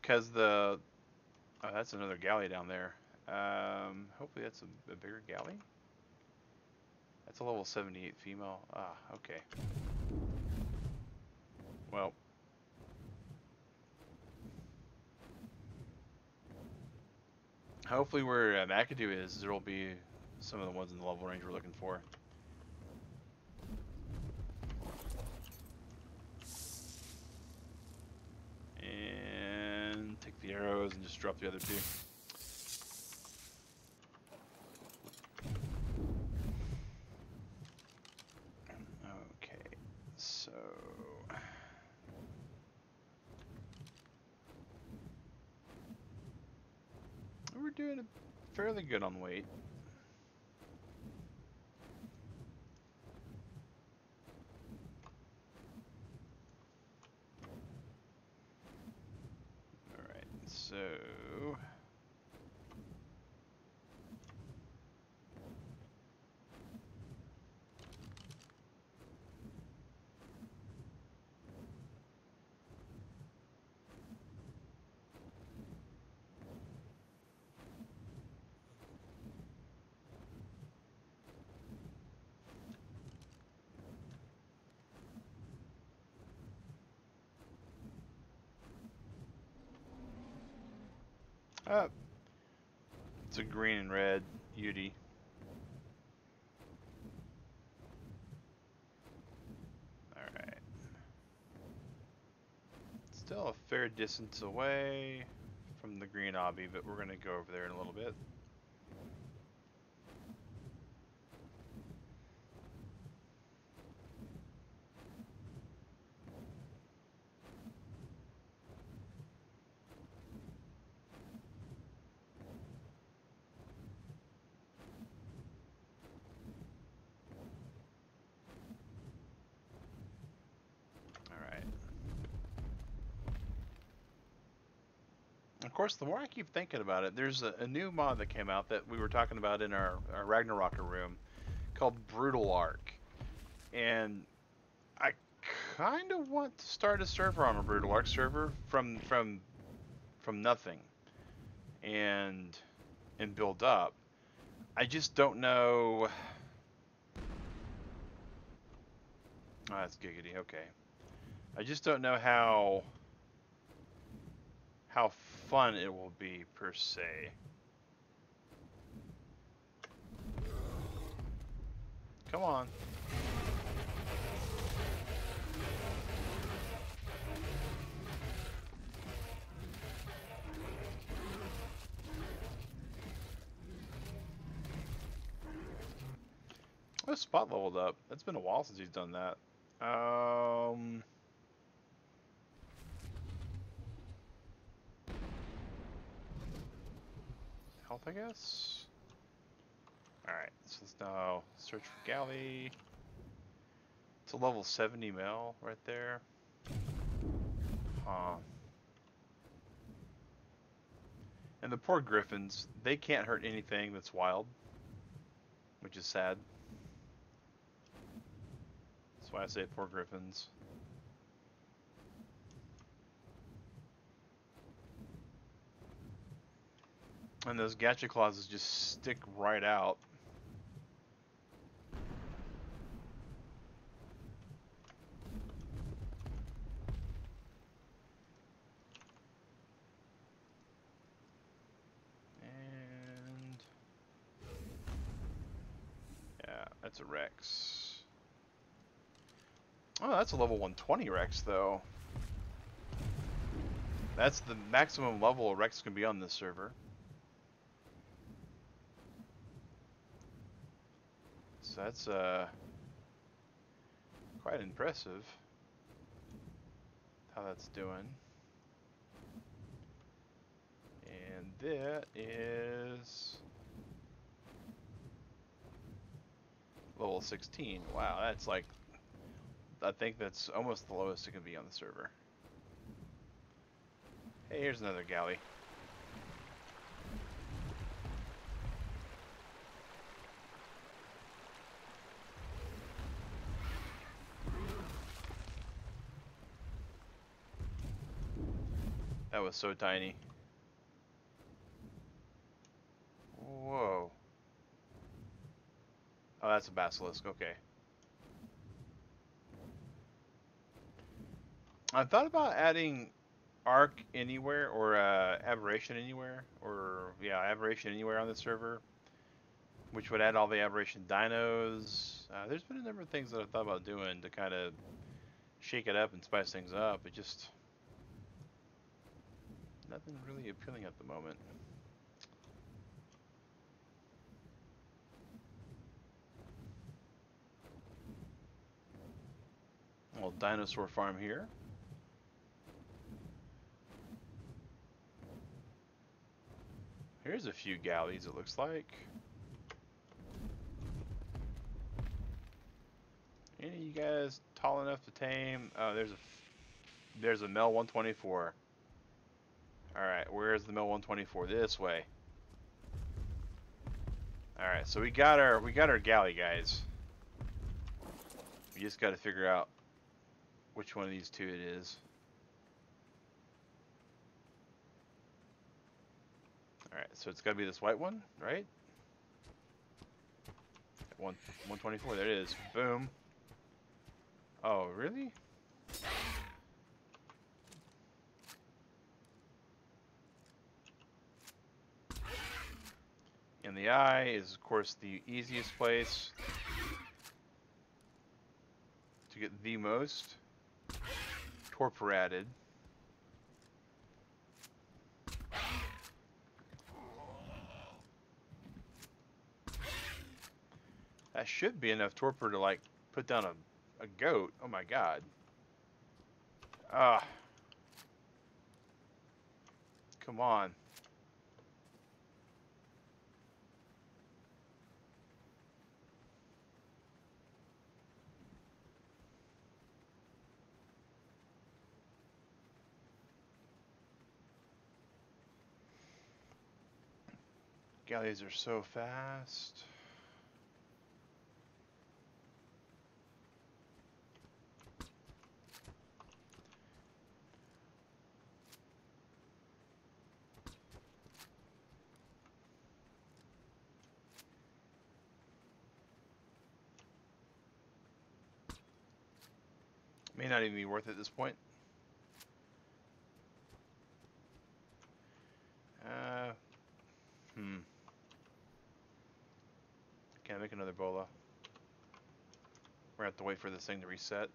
Speaker 1: Because oh, that's another galley down there. Hopefully that's a bigger galley. That's a level 78 female. Ah, okay. Well. Hopefully where McAdoo is, there will be some of the ones in the level range we're looking for. And take the arrows and just drop the other two. Okay, so... we're doing fairly good on weight. Alright, so... it's a green and red Yudi. Alright. Still a fair distance away from the green obby, but we're going to go over there in a little bit. Of course, the more I keep thinking about it, there's a new mod that came out that we were talking about in our Ragnarock room called Brutal ARK. And I kind of want to start a server on a Brutal ARK server from nothing and build up. I just don't know. Oh, that's giggity. Okay. I just don't know how fun it will be per se. Come on. Oh, spot leveled up. It's been a while since he's done that. Health, I guess. Alright, so let's now search for galley. It's a level 70 male right there. Huh. And the poor griffins, they can't hurt anything that's wild, which is sad. That's why I say poor griffins. And those gacha clauses just stick right out. And yeah, that's a Rex. Oh, that's a level 120 Rex though. That's the maximum level a Rex can be on this server. So that's quite impressive how that's doing. And that is level 16. Wow, that's like, I think that's almost the lowest it can be on the server. Hey, here's another galley. That was so tiny. Whoa. Oh, that's a basilisk. Okay. I thought about adding ARK anywhere or aberration anywhere, or yeah, aberration anywhere on the server, which would add all the aberration dinos. There's been a number of things that I thought about doing to kind of shake it up and spice things up. It just nothing really appealing at the moment. Little dinosaur farm here. Here's a few galleys, it looks like. Any of you guys tall enough to tame? Oh, there's a Mel 124. Alright, where's the Mel 124? This way. Alright, so we got our galley, guys. We just gotta figure out which one of these two it is. Alright, so it's gotta be this white one, right? 124, there it is. Boom. Oh, really? And the eye is, of course, the easiest place to get the most torpor added. That should be enough torpor to, like, put down a goat. Oh my god. Ah. Come on. Galleys are so fast. May not even be worth it at this point. Can't make another bola. We're gonna have to wait for this thing to reset.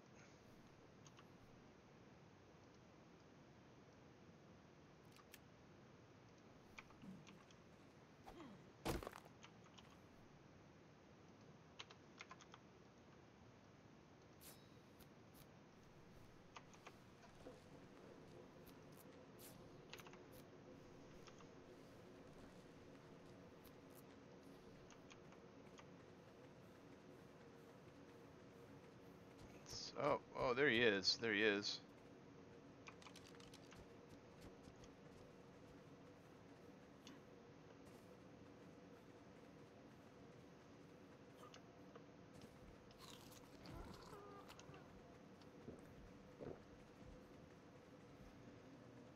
Speaker 1: Oh, there he is. There he is.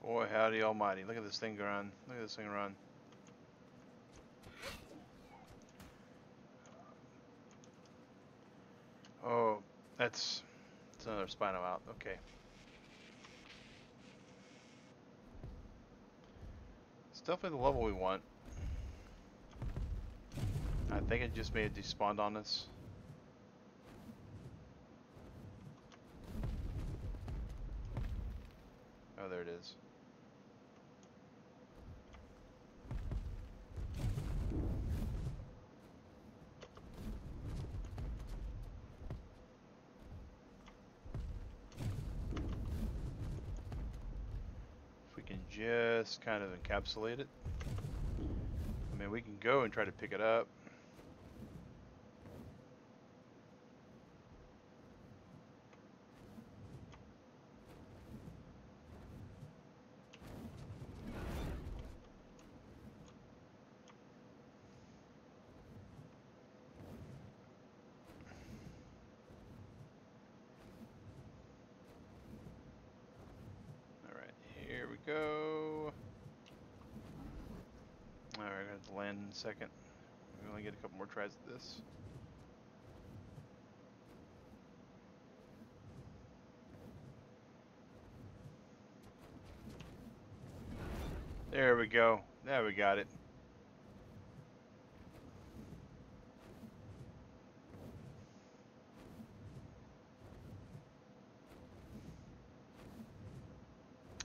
Speaker 1: Boy, howdy almighty. Look at this thing run. Look at this thing run. Oh, that's another Spino out. Okay. It's definitely the level we want. I think it just may have despawned on us. Oh, there it is. If we can just kind of encapsulate it. I mean, we can go and try to pick it up. Alright, I got to land in a second. We only get a couple more tries at this. There we go. Now we got it.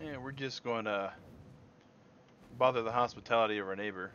Speaker 1: And we're just going to bother the hospitality of our neighbor.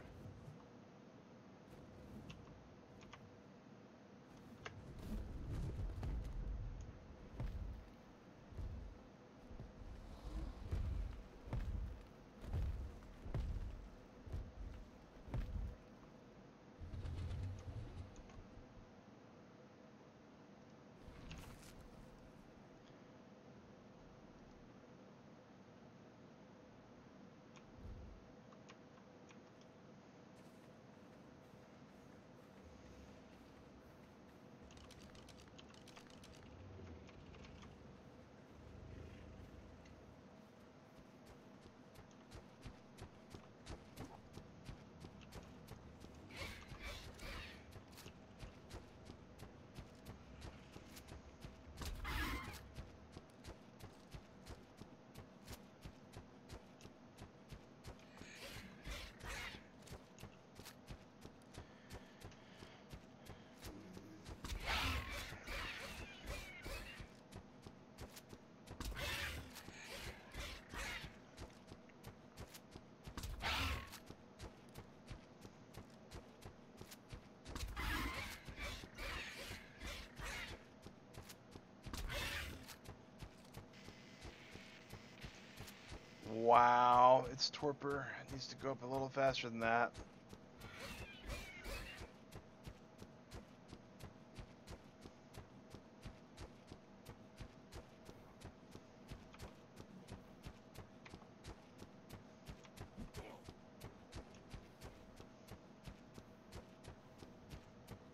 Speaker 1: Wow, its torpor needs to go up a little faster than that.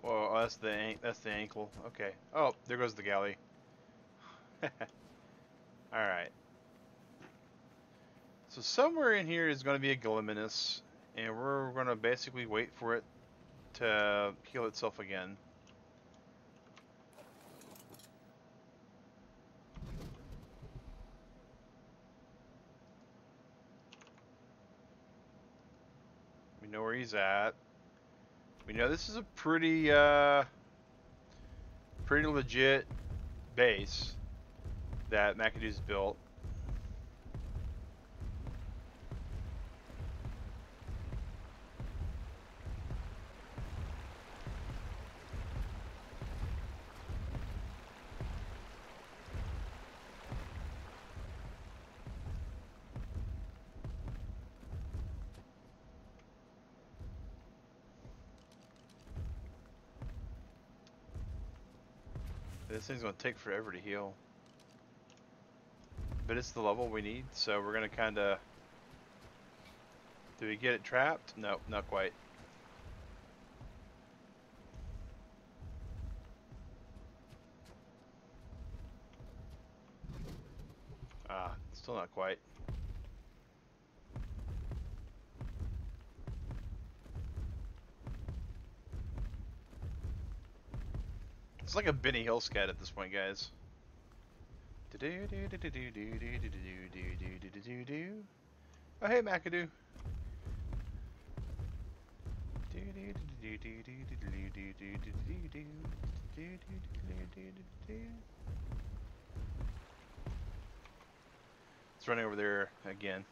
Speaker 1: Whoa, that's the ankle. Okay. Oh, there goes the galley. All right. So somewhere in here is going to be a Glimminus, and we're going to basically wait for it to heal itself again. We know where he's at. We know this is a pretty legit base that McAdoo's built. This thing's going to take forever to heal. But it's the level we need, so we're going to kind of... Do we get it trapped? No, not quite. Ah, still not quite. It's like a Benny Hill scat at this point, guys. Oh, hey, McAdoo. It's running over there again.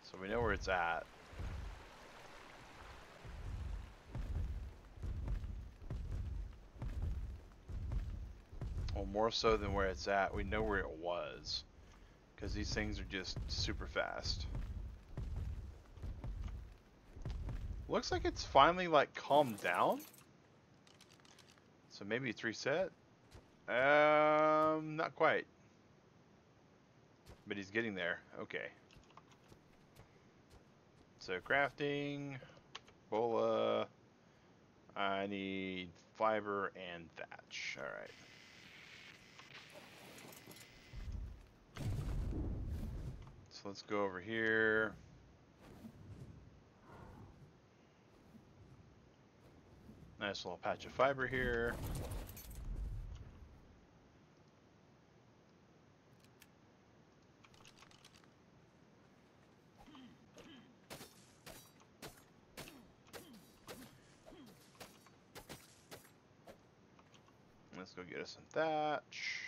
Speaker 1: So we know where it's at. Well, more so than where it's at, we know where it was. Because these things are just super fast. Looks like it's finally like calmed down. So maybe it's reset. Not quite. But he's getting there. Okay. So crafting, bola. I need fiber and thatch. All right. So let's go over here. Nice little patch of fiber here. Let's go get us some thatch.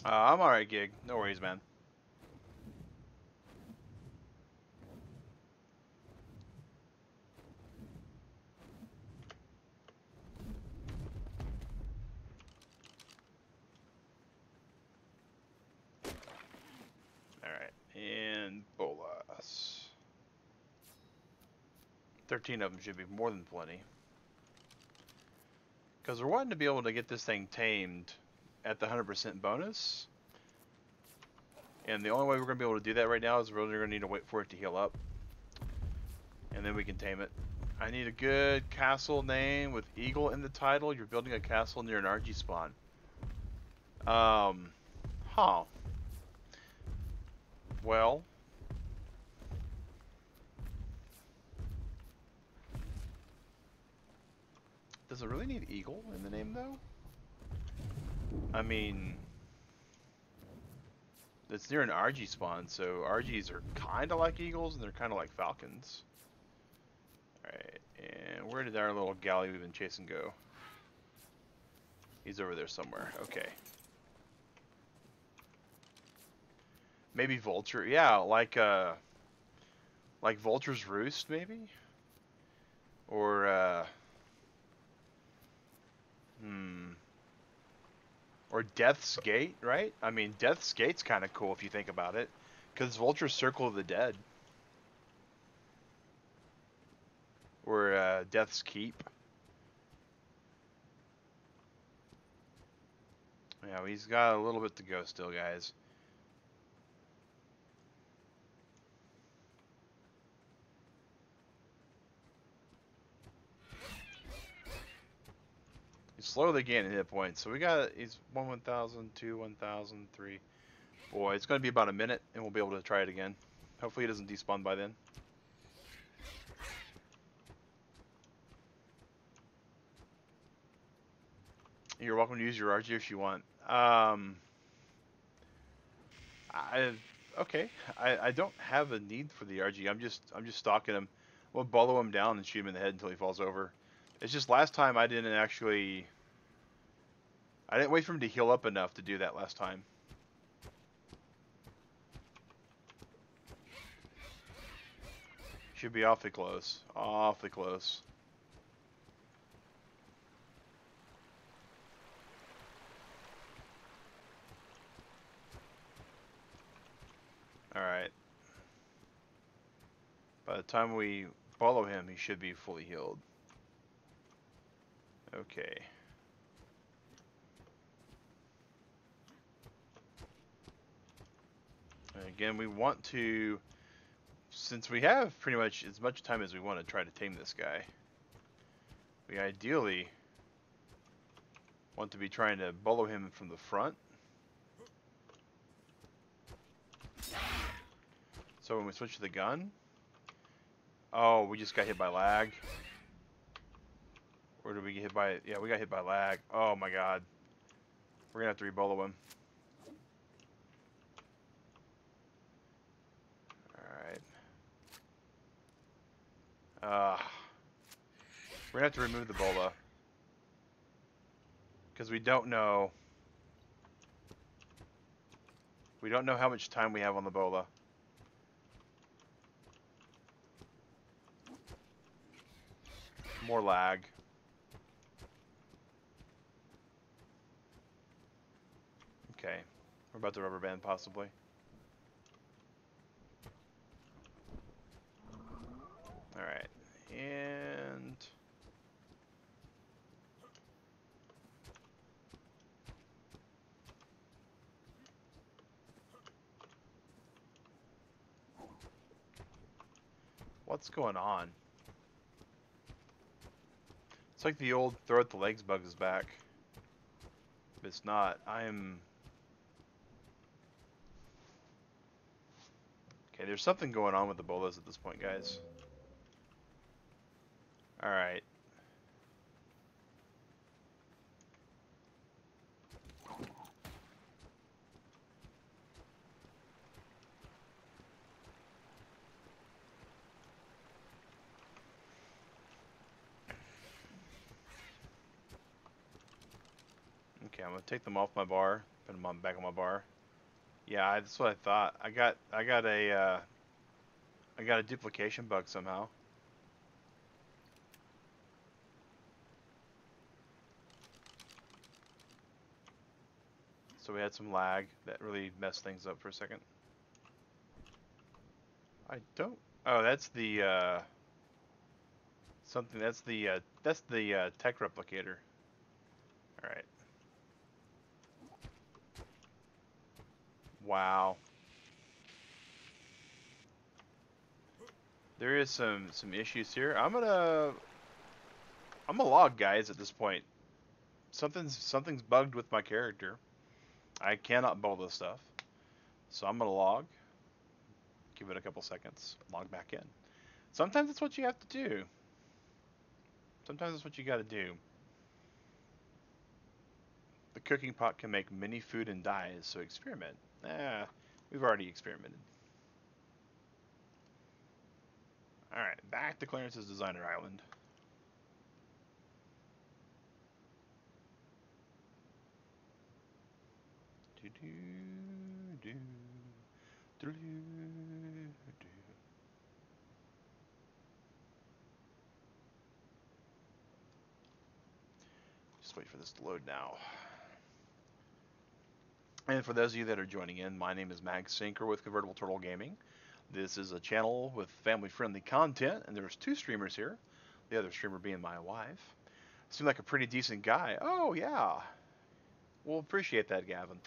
Speaker 1: I'm alright, Gig. No worries, man. Alright, and bolas. 13 of them should be more than plenty. Because we're wanting to be able to get this thing tamed at the 100% bonus. And the only way we're going to be able to do that right now is we're really going to need to wait for it to heal up. And then we can tame it. I need a good castle name with eagle in the title. You're building a castle near an RG spawn. Huh. Well. Does it really need eagle in the name, though? I mean, it's near an RG spawn, so RGs are kind of like eagles, and they're kind of like falcons. Alright, and where did our little galley we've been chasing go? He's over there somewhere. Okay. Maybe vulture. Yeah, like vulture's roost, maybe? Or, or Death's Gate, right? I mean, Death's Gate's kind of cool if you think about it. Because Vulture's Circle of the Dead. Or Death's Keep. Yeah, he's got a little bit to go still, guys. He's slowly gaining hit points. So we got, he's 1,000, 2, 1,000, 3. Boy, it's going to be about a minute, and we'll be able to try it again. Hopefully he doesn't despawn by then. You're welcome to use your RG if you want. Okay. I don't have a need for the RG. I'm just stalking him. We'll bolo him down and shoot him in the head until he falls over. It's just last time I didn't wait for him to heal up enough to do that last time. Should be awfully close. Awfully close. Alright. By the time we follow him, he should be fully healed. Okay. And again, we want to, since we have pretty much as much time as we want to try to tame this guy, we ideally want to be trying to bolo him from the front. So when we switch to the gun, oh, we just got hit by lag. Or did we get hit by, yeah, we got hit by lag. Oh my god. We're gonna have to re-bolo him. Alright. We're gonna have to remove the bola. Because we don't know. We don't know how much time we have on the bola. More lag. Okay. We're about to rubber band possibly. Alright. And What's going on? It's like the old throw at the legs bug is back. But it's not. I'm... Okay, there's something going on with the bolas at this point, guys. Alright. Okay, I'm gonna take them off my bar, put them on back on my bar. Yeah, that's what I thought. I got a duplication bug somehow. So we had some lag that really messed things up for a second. I don't. Oh, that's the something. That's the tech replicator. All right. Wow. There is some issues here. I'm gonna log, guys, at this point. Something's bugged with my character. I cannot bowl this stuff. So I'm gonna log. Give it a couple seconds. Log back in. Sometimes that's what you have to do. Sometimes that's what you gotta do. The cooking pot can make many food and dyes, so experiment. We've already experimented. Alright, back to Clarence's Designer Island. Just wait for this to load now. And for those of you that are joining in, my name is Mag Sinker with Convertible Turtle Gaming. This is a channel with family-friendly content, and there's two streamers here. The other streamer being my wife. Seemed like a pretty decent guy. Oh yeah, we'll appreciate that, Gavin.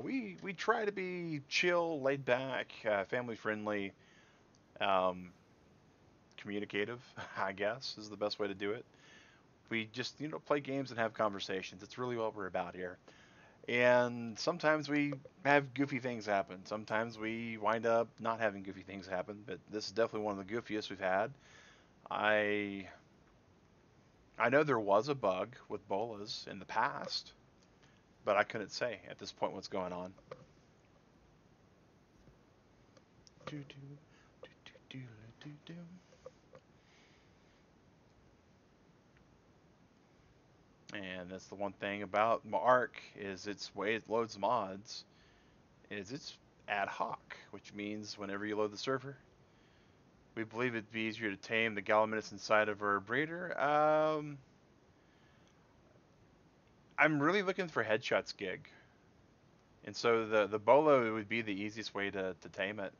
Speaker 1: We try to be chill, laid back, family-friendly, communicative, I guess, is the best way to do it. We just, play games and have conversations. It's really what we're about here. And sometimes we have goofy things happen. Sometimes we wind up not having goofy things happen, but this is definitely one of the goofiest we've had. I know there was a bug with bolas in the past, but I couldn't say at this point what's going on. And that's the one thing about ARK is its way it loads mods is it's ad hoc, which means whenever you load the server, we believe it'd be easier to tame the Gallimimus inside of our breeder. I'm really looking for headshots gig, and so the bolo would be the easiest way to tame it,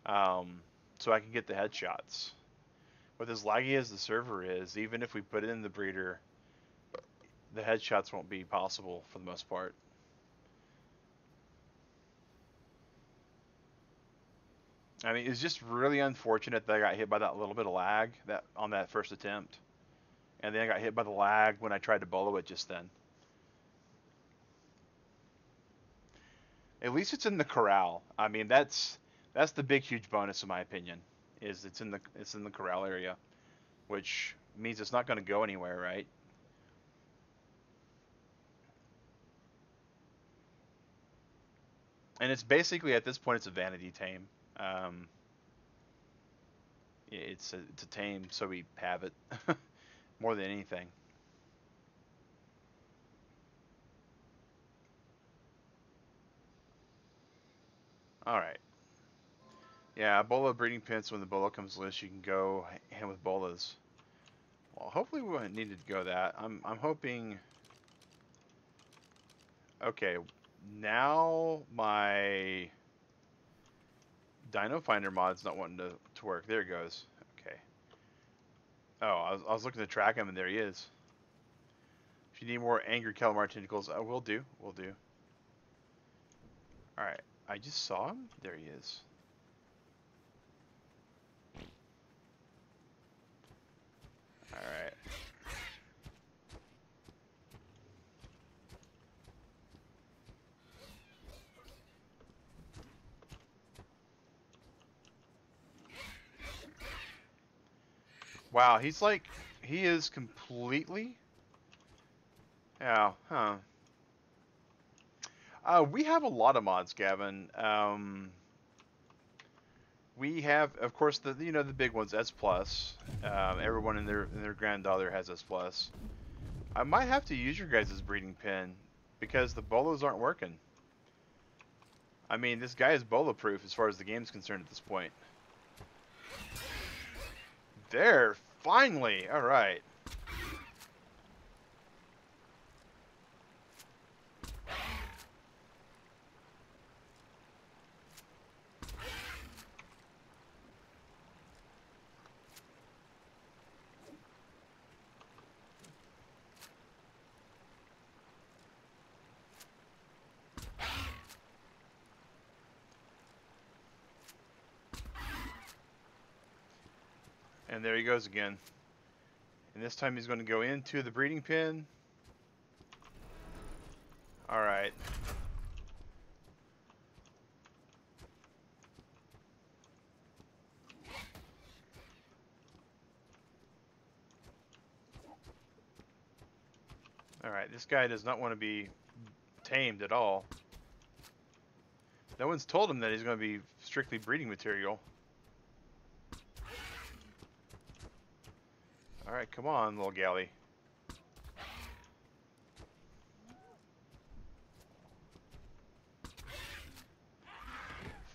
Speaker 1: so I can get the headshots. With as laggy as the server is, even if we put it in the breeder, the headshots won't be possible for the most part. I mean, it's just really unfortunate that I got hit by that little bit of lag on that first attempt, and then I got hit by the lag when I tried to bolo it just then. At least it's in the corral. I mean, that's the big huge bonus in my opinion. Is it's in the corral area, which means it's not going to go anywhere, right? And it's basically at this point it's a vanity tame. It's a tame, so we have it more than anything. All right. Yeah, bolo breeding pits. When the bolo comes loose, you can go hand with bolas. Well, hopefully we won't need to go that. I'm hoping. Okay, now my Dino Finder mod's not wanting to work. There it goes. Okay. Oh, I was looking to track him, and there he is. If you need more angry calamar tentacles, we'll do. We'll do. All right. I just saw him. There he is. Wow, he's like, he is completely. Yeah, huh. We have a lot of mods, Gavin. We have, of course, the the big ones, S plus. Everyone and their granddaughter has S plus. I might have to use your guys' breeding pen because the bolos aren't working. I mean, this guy is bolo proof as far as the game's concerned at this point. There, finally. All right. And there he goes again. And this time he's going to go into the breeding pen. All right. All right, this guy does not want to be tamed at all. No one's told him that he's going to be strictly breeding material. All right, come on, little galley.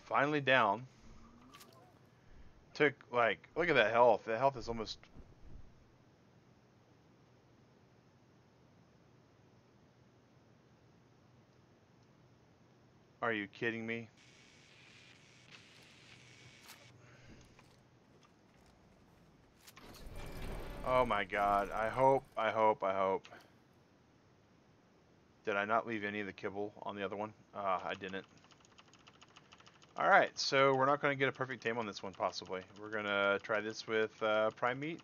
Speaker 1: Finally down. Took, like, look at that health. That health is almost... Are you kidding me? Oh my god. I hope. Did I not leave any of the kibble on the other one? I didn't. Alright, so we're not going to get a perfect tame on this one, possibly. We're going to try this with prime meat.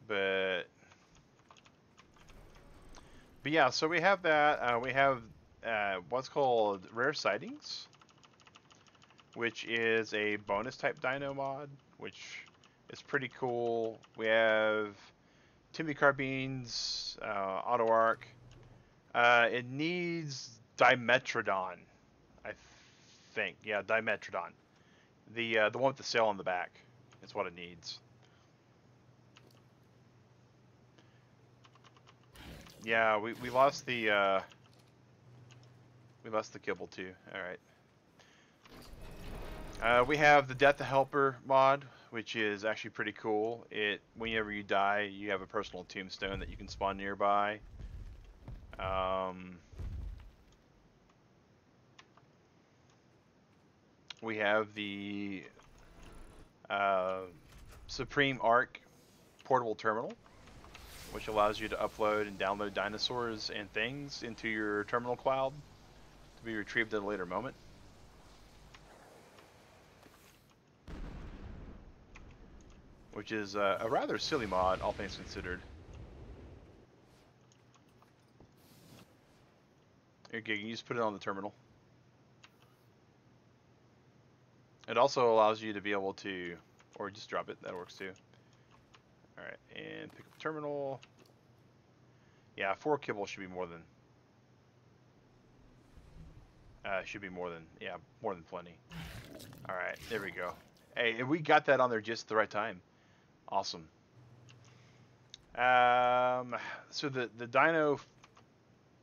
Speaker 1: But yeah, so we have that. We have what's called Rare Sightings, which is a bonus type dino mod, which is pretty cool. We have Timmy Carbines, Auto ARK. It needs Dimetrodon, I think. Yeah, Dimetrodon. The one with the sail on the back is what it needs. Yeah, we lost the kibble too. All right. We have the Death the Helper mod, which is actually pretty cool. Whenever you die, you have a personal tombstone that you can spawn nearby. We have the Supreme ARK portable terminal, which allows you to upload and download dinosaurs and things into your terminal cloud to be retrieved at a later moment. Which is a rather silly mod, all things considered. Here, you can just put it on the terminal. It also allows you to be able to, or just drop it, that works too. Alright, and pick up terminal. Yeah, 4 kibble should be more than... more than plenty. Alright, there we go. Hey, and we got that on there just at the right time. Awesome. So the dino...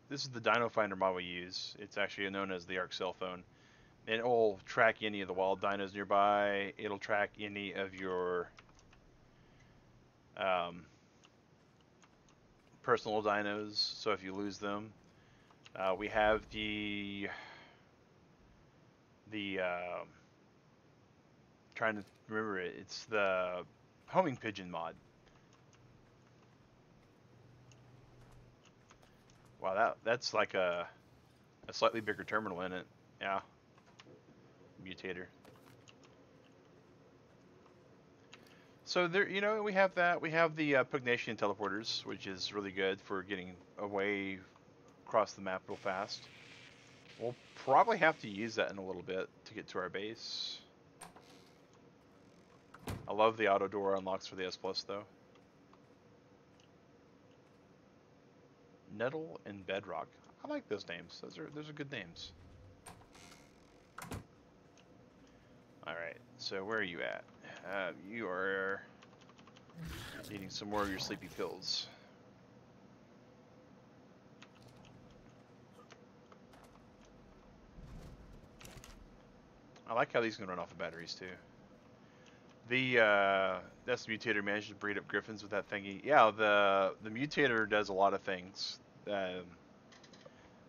Speaker 1: This is the Dino Finder mod we use. It's actually known as the ARK cell phone. And it will track any of the wild dinos nearby. It'll track any of your personal dinos. So if you lose them, we have the trying to remember it. It's the homing pigeon mod. Wow, that's like a slightly bigger terminal in it. Yeah. Mutator. So there, we have that. We have the Pugnation teleporters, which is really good for getting away across the map real fast. We'll probably have to use that in a little bit to get to our base. I love the auto door unlocks for the S Plus though. Nettle and Bedrock. I like those names. Those are good names. All right. So where are you at? You are eating some more of your sleepy pills. I like how these can run off of batteries too. That's the mutator managed to breed up griffins with that thingy. Yeah, the mutator does a lot of things.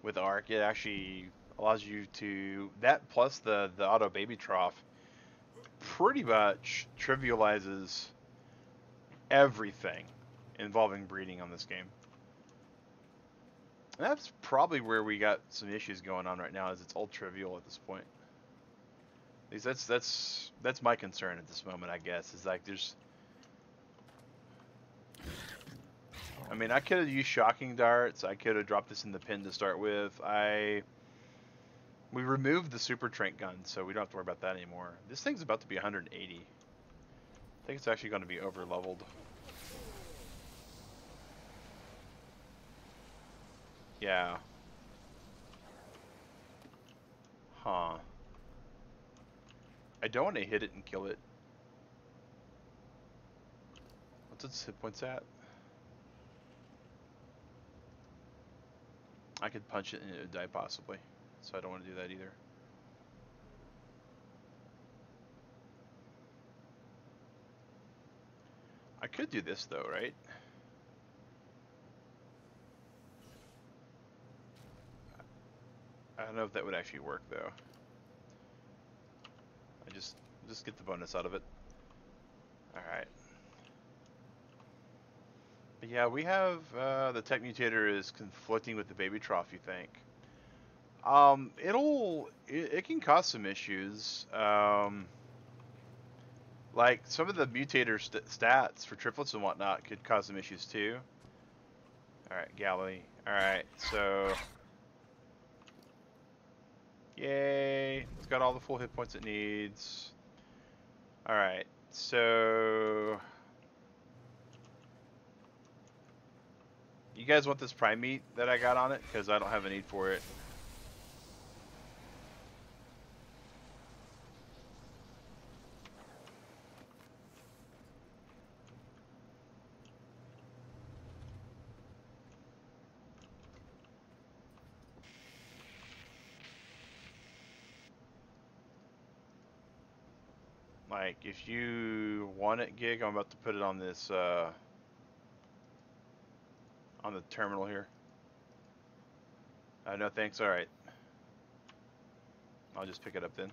Speaker 1: With ARK, it actually allows you to that plus the auto baby trough pretty much trivializes everything involving breeding on this game. And that's probably where we got some issues going on right now, is it's all trivial at this point. At least that's my concern at this moment, I guess, is like there's... I mean, I could have used shocking darts, I could have dropped this in the pin to start with. We removed the super trank gun, so we don't have to worry about that anymore. This thing's about to be 180. I think it's actually going to be over leveled. Yeah. Huh. I don't want to hit it and kill it. What's its hit points at? I could punch it and it would die possibly. So I don't want to do that either. I could do this though, right? I don't know if that would actually work though. I just get the bonus out of it. Alright. But yeah, we have the tech mutator is conflicting with the baby trough, you think. It can cause some issues. Like some of the mutator stats for triplets and whatnot could cause some issues too. Alright, Galley. Alright, so... Yay! It's got all the full hit points it needs. Alright, so... You guys want this prime meat that I got on it? Because I don't have a need for it. Like, if you want it, Gig, I'm about to put it on this, on the terminal here. No thanks, alright. I'll just pick it up then.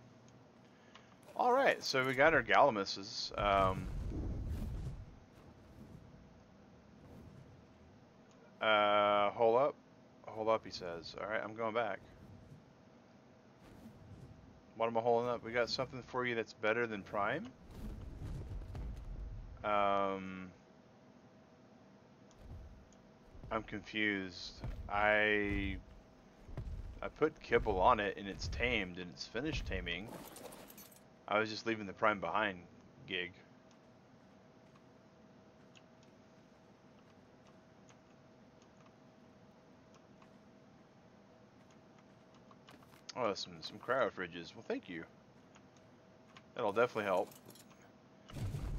Speaker 1: Alright, so we got our Galamuses. Hold up, he says. Alright, I'm going back. What am I holding up? We got something for you that's better than Prime? I'm confused. I put kibble on it and it's tamed and it's finished taming. I was just leaving the Prime behind, Gig. Oh, some cryo fridges. Well, thank you. That'll definitely help.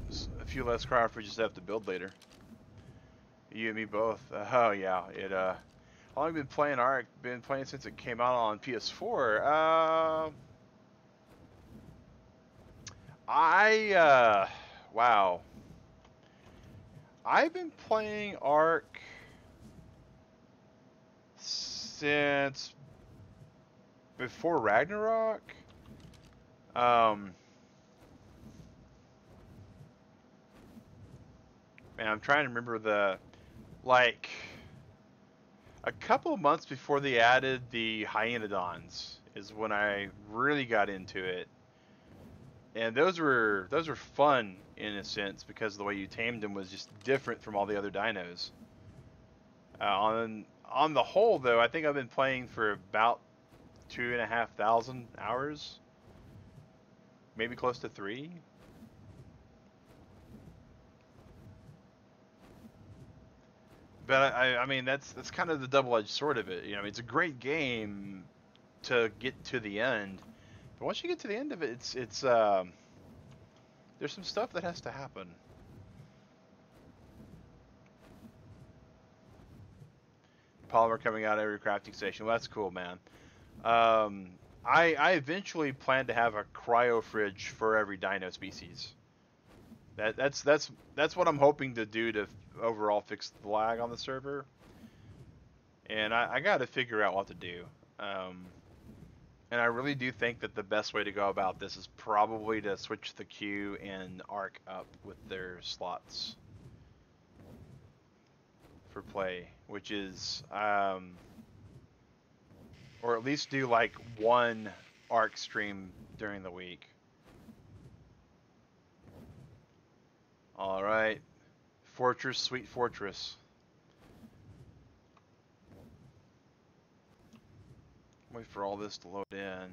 Speaker 1: Just a few less cryo fridges to have to build later. You and me both. Oh yeah, how long have you been playing ARK? Been playing since it came out on PS4. Wow. I've been playing ARK since before Ragnarock. Man, I'm trying to remember like a couple of months before they added the Hyenodons is when I really got into it. And those were fun in a sense because the way you tamed them was just different from all the other dinos. On the whole though, I think I've been playing for about 2,500 hours, maybe close to 3. But I mean that's kind of the double-edged sword of it. You know, it's a great game to get to the end, but once you get to the end of it, it's there's some stuff that has to happen. Polymer coming out of every crafting station. Well, that's cool, man. Um, I eventually plan to have a cryo fridge for every dino species. That's what I'm hoping to do to overall fix the lag on the server. And I got to figure out what to do. And I really do think that the best way to go about this is probably to switch the queue and ARK up with their slots for play, which is, or at least do like one ARK stream during the week. All right, Fortress, sweet Fortress. Wait for all this to load in.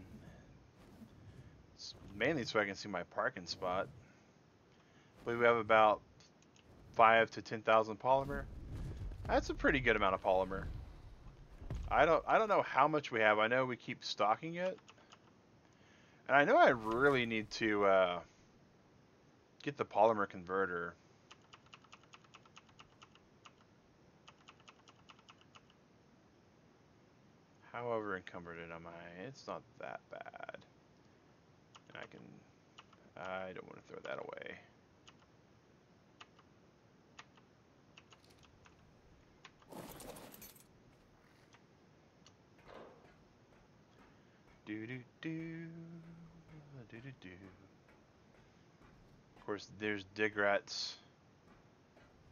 Speaker 1: It's mainly so I can see my parking spot. I believe we have about 5 to 10,000 polymer. That's a pretty good amount of polymer. I don't know how much we have. I know we keep stocking it. And I know I really need to get the polymer converter. However encumbered am I? It's not that bad. And I don't want to throw that away. Do do do do do do. Of course, there's Digrats,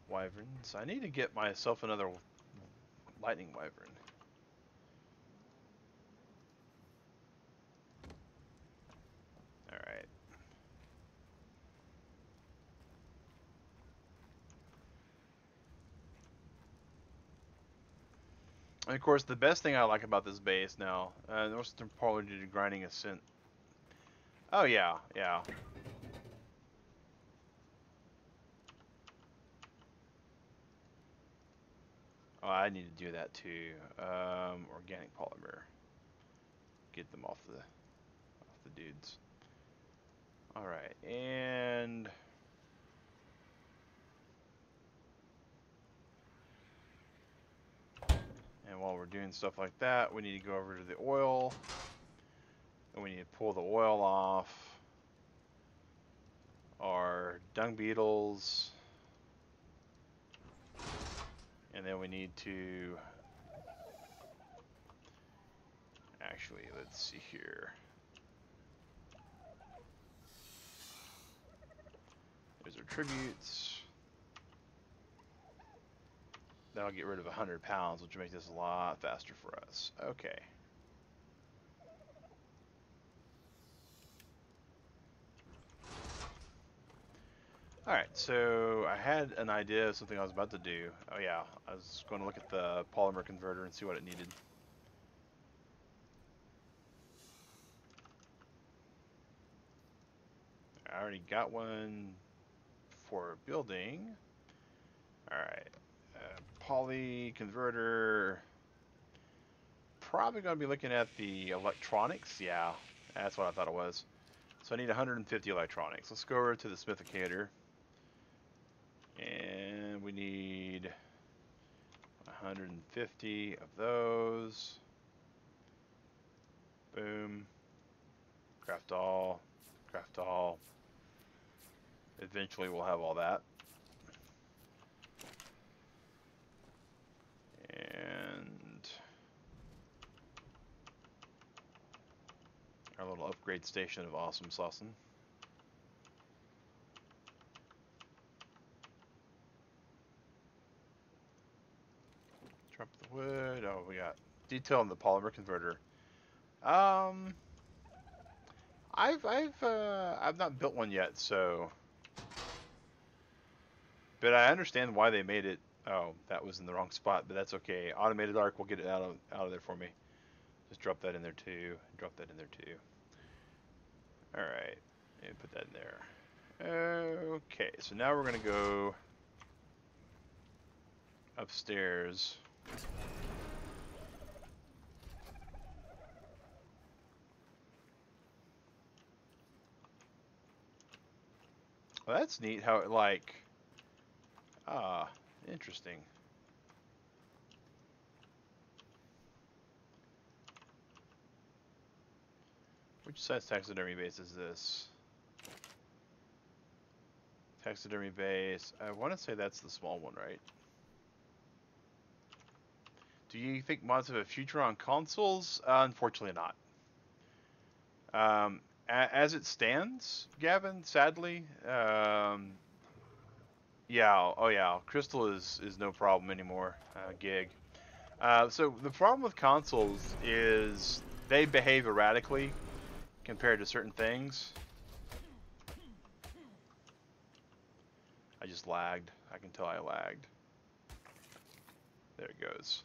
Speaker 1: wyverns. I need to get myself another lightning wyvern. All right. And of course, the best thing I like about this base now, most importantly due to grinding ascent. Oh yeah, yeah. Oh, I need to do that too. Organic polymer. Get them off the dudes. All right, and while we're doing stuff like that, we need to go over to the oil, and we need to pull the oil off our dung beetles, and then we need to actually, let's see here. There's our tributes. That'll get rid of 100 pounds, which will make this a lot faster for us. Okay. Alright, so I had an idea of something I was about to do. Oh yeah, I was going to look at the polymer converter and see what it needed. I already got one for building. Alright, poly converter. Probably going to be looking at the electronics. Yeah, that's what I thought it was. So I need 150 electronics. Let's go over to the smithicator. And we need 150 of those. Boom. Craft all. Craft all. Eventually we'll have all that. And our little upgrade station of awesome saucing. Drop the wood. Oh, we got detail in the polymer converter. I've not built one yet, so. But I understand why they made it. Oh, that was in the wrong spot, but that's okay. Automated ARK will get it out of there for me. Just drop that in there too. Drop that in there too. All right, and put that in there. Okay, so now we're gonna go upstairs. Well, that's neat how it like... Ah, interesting. Which size taxidermy base is this? Taxidermy base. I want to say that's the small one, right? Do you think mods have a future on consoles? Unfortunately not. As it stands, Gavin, sadly, yeah, oh yeah, Crystal is no problem anymore, gig. So the problem with consoles is they behave erratically compared to certain things. I just lagged. I can tell I lagged. There it goes.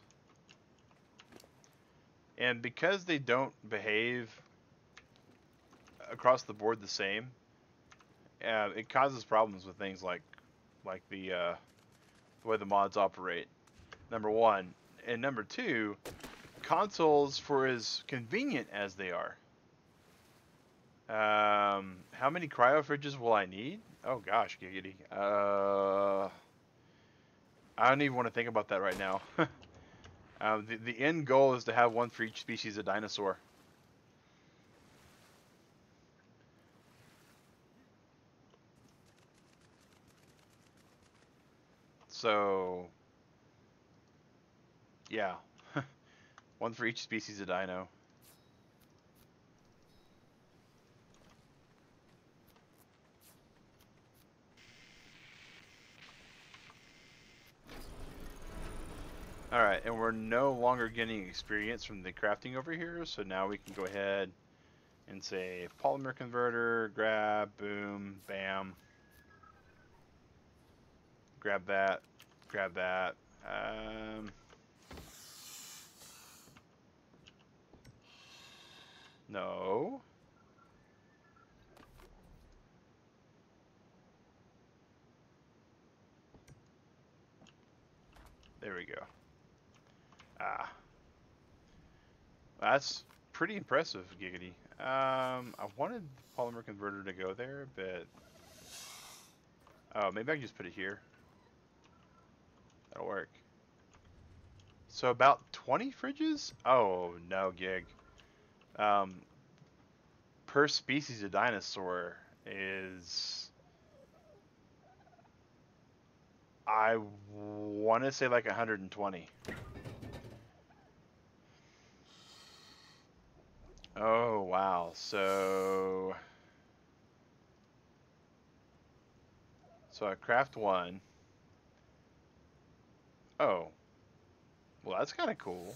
Speaker 1: And because they don't behave across the board the same, it causes problems with things like the way the mods operate. Number one, and number two, consoles, for as convenient as they are, how many cryo fridges will I need? Oh gosh, giggity. I don't even want to think about that right now. The end goal is to have one for each species of dinosaur. So, yeah. One for each species of dino. Alright, and we're no longer getting experience from the crafting over here, so now we can go ahead and say polymer converter, grab, boom, bam. Grab that, grab that. No. There we go. Ah. That's pretty impressive, giggity. I wanted the polymer converter to go there, but... Oh, maybe I can just put it here. That'll work. So about 20 fridges? Oh, no, gig. Per species of dinosaur is... I want to say like 120. Oh, wow. So I craft one. Oh. Well, that's kind of cool.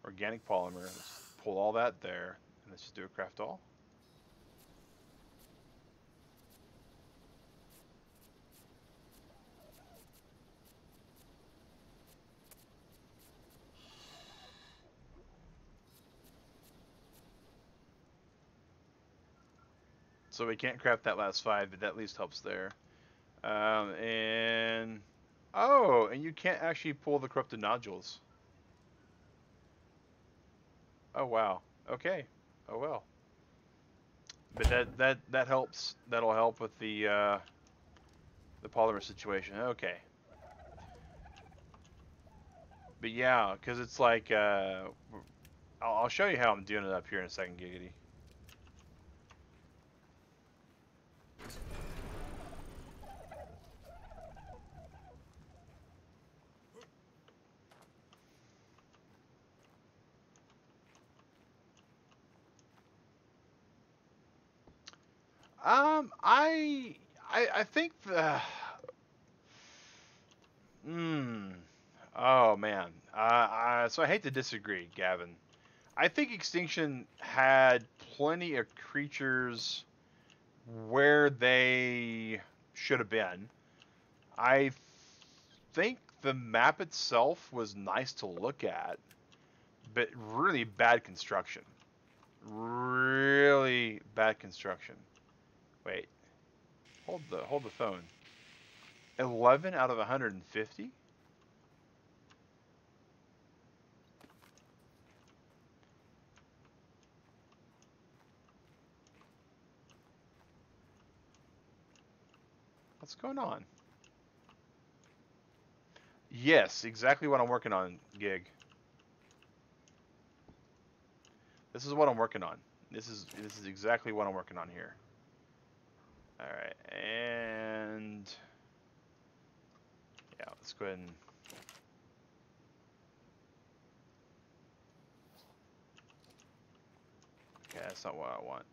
Speaker 1: Organic polymer. Let's pull all that there. And let's just do a craft all. So we can't craft that last 5, but that at least helps there. And... Oh, and you can't actually pull the corrupted nodules. Oh, wow. Okay. Oh, well. But that helps. That'll help with the polymer situation. Okay. But yeah, because it's like... I'll show you how I'm doing it up here in a second, giggity. I think the... Oh, man. So I hate to disagree, Gavin. I think Extinction had plenty of creatures where they should have been. I think the map itself was nice to look at, but really bad construction. Really bad construction. Wait. Hold the phone. 11 out of 150? What's going on? Yes, exactly what I'm working on, Gig. This is what I'm working on. This is exactly what I'm working on here. All right, and yeah, let's go ahead and okay, that's not what I want.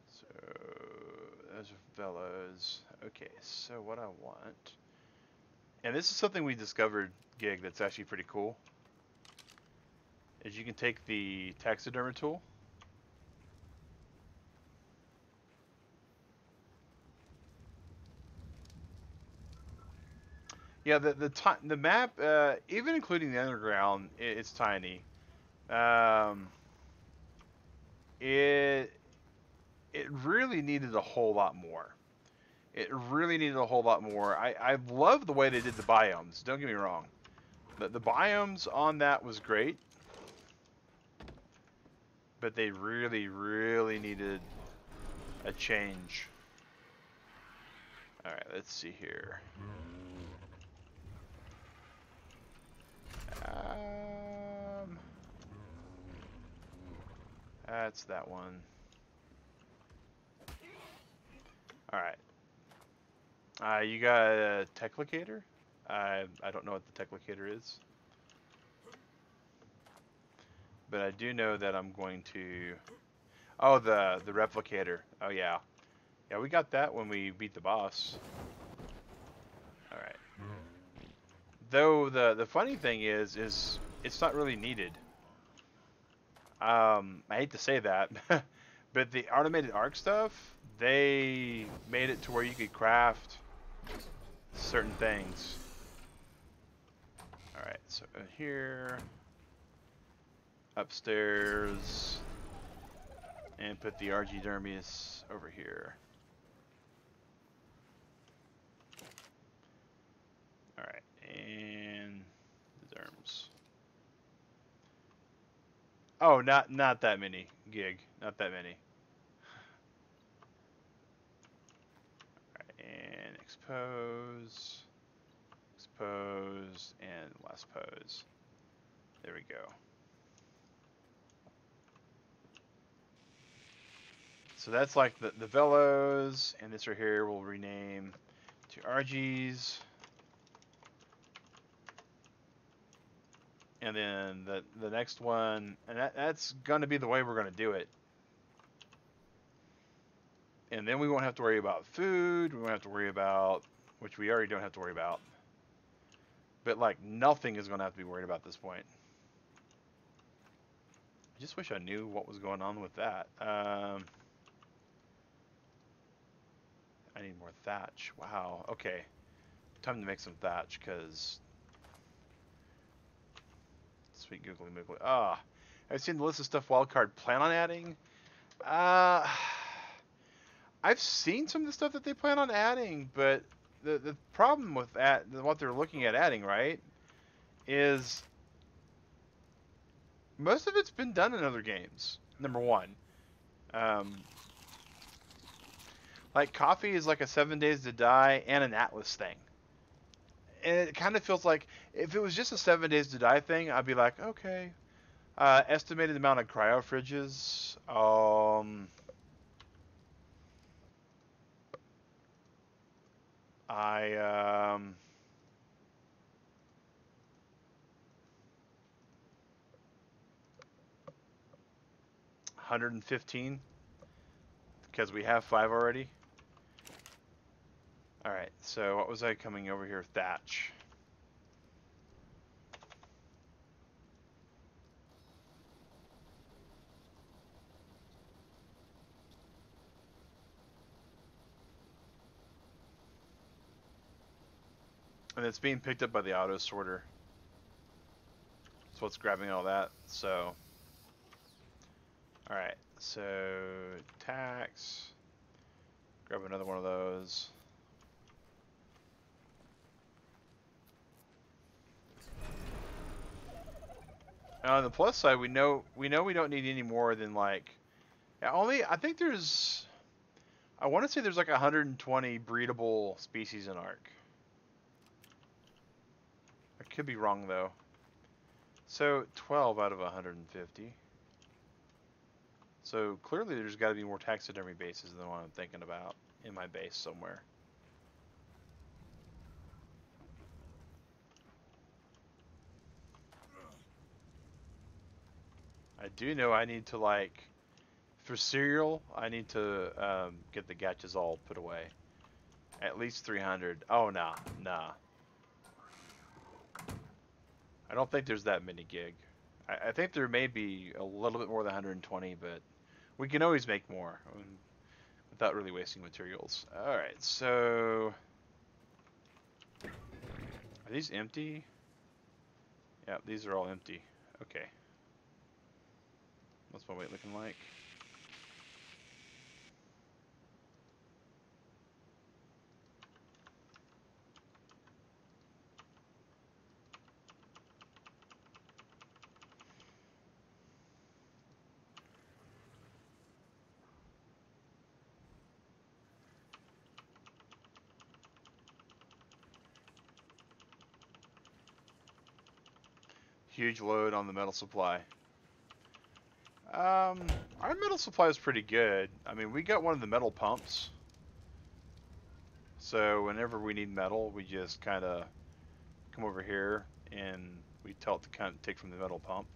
Speaker 1: So those are fellows. Okay, so what I want, and this is something we discovered, Gig, that's actually pretty cool, is you can take the taxidermy tool. Yeah, the map, even including the underground, it's tiny. Um, it it really needed a whole lot more. It really needed a whole lot more. I love the way they did the biomes. Don't get me wrong. The biomes on that was great, but they really needed a change. All right, let's see here. That's that one. All right. You got a techlicator? I don't know what the techlicator is, but I do know that I'm going to. Oh, the replicator. Oh yeah, yeah. We got that when we beat the boss. All right. Though the funny thing is it's not really needed. I hate to say that, but the automated ARK stuff, they made it to where you could craft certain things. All right, so here, upstairs, and put the Argydermis over here. All right, and the derms. Oh, not that many, Gig. Not that many. All right, and expose, expose, and last pose. There we go. So that's like the Velos, and this right here we'll rename to RGs. And then the next one, and that's going to be the way we're going to do it. And then we won't have to worry about food. We won't have to worry about, which we already don't have to worry about. But like nothing is going to have to be worried about at this point. I just wish I knew what was going on with that. I need more thatch. Wow. Okay. Time to make some thatch because sweet googly moogly. Ah, I've seen the list of stuff Wildcard plan on adding. I've seen some of the stuff that they plan on adding, but the problem with that, what they're looking at adding, right, is most of it's been done in other games. Number one, like coffee is like a 7 Days to Die and an Atlas thing, and it kind of feels like if it was just a 7 Days to Die thing, I'd be like, okay. Estimated amount of cryo fridges. I 115 because we have 5 already. All right. So what was I coming over here? Thatch. And it's being picked up by the auto sorter. That's what's grabbing all that. So, all right. So tax. Grab another one of those. On the plus side, we know we don't need any more than like I think there's I want to say there's like 120 breedable species in ARK. I could be wrong though. So 12 out of 150. So clearly there's got to be more taxidermy bases than what I'm thinking about in my base somewhere. I do know I need to like, for cereal, I need to get the gachas all put away. At least 300. Oh, nah. I don't think there's that many gig. I think there may be a little bit more than 120, but we can always make more without really wasting materials. Alright, so... Are these empty? Yeah, these are all empty. Okay. What's my weight looking like? Huge load on the metal supply. Our metal supply is pretty good. I mean, we got one of the metal pumps. So whenever we need metal, we just kind of come over here and we tell it to kind of take from the metal pump.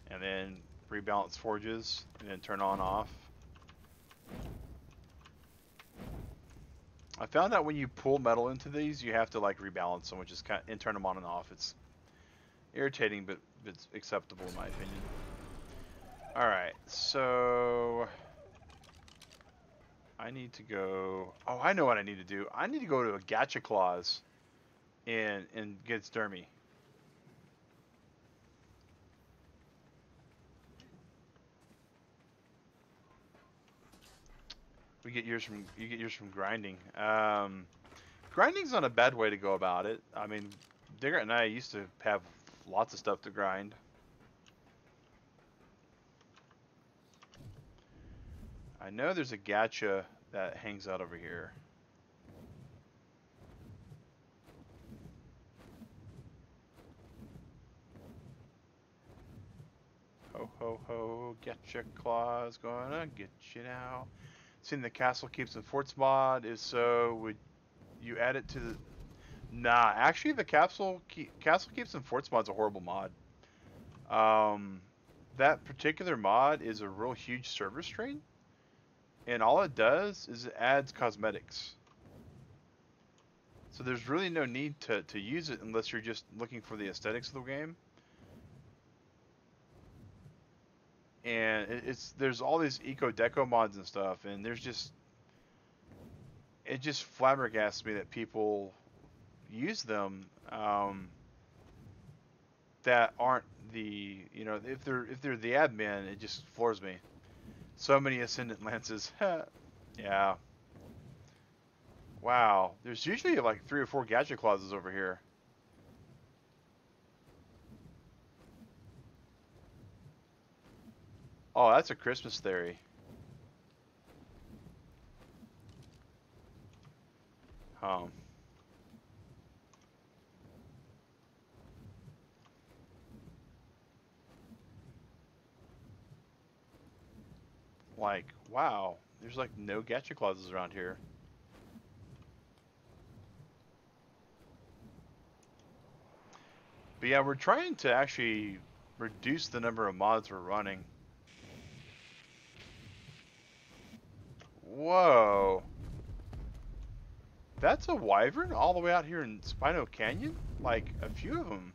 Speaker 1: And then rebalance forges and then turn on off. I found out when you pull metal into these, you have to like rebalance them, which is kind of, and turn them on and off. It's irritating, but it's acceptable in my opinion. Alright, so I need to go... Oh, I know what I need to do. I need to go to a gacha clause and get its dermy. You get yours from grinding. Grinding's not a bad way to go about it. I mean, Digger and I used to have lots of stuff to grind. I know there's a gacha that hangs out over here. Ho ho ho, gacha claws gonna get you now. Seeing the castle keeps and forts mod, if so, would you add it to the... Nah, actually the castle keeps and forts mod's a horrible mod. That particular mod is a real huge server strain. And all it does is it adds cosmetics. So there's really no need to use it unless you're just looking for the aesthetics of the game. And there's all these eco-deco mods and stuff, and it just flabbergasts me that people use them that aren't the, you know, if they're the admin, it just floors me. So many Ascendant Lances. Yeah. Wow. There's usually like 3 or 4 gadget clauses over here. Oh, that's a Christmas theory. Like, wow. There's like no gacha clauses around here. But yeah, we're trying to actually reduce the number of mods we're running. Whoa. That's a wyvern all the way out here in Spino Canyon? Like, a few of them.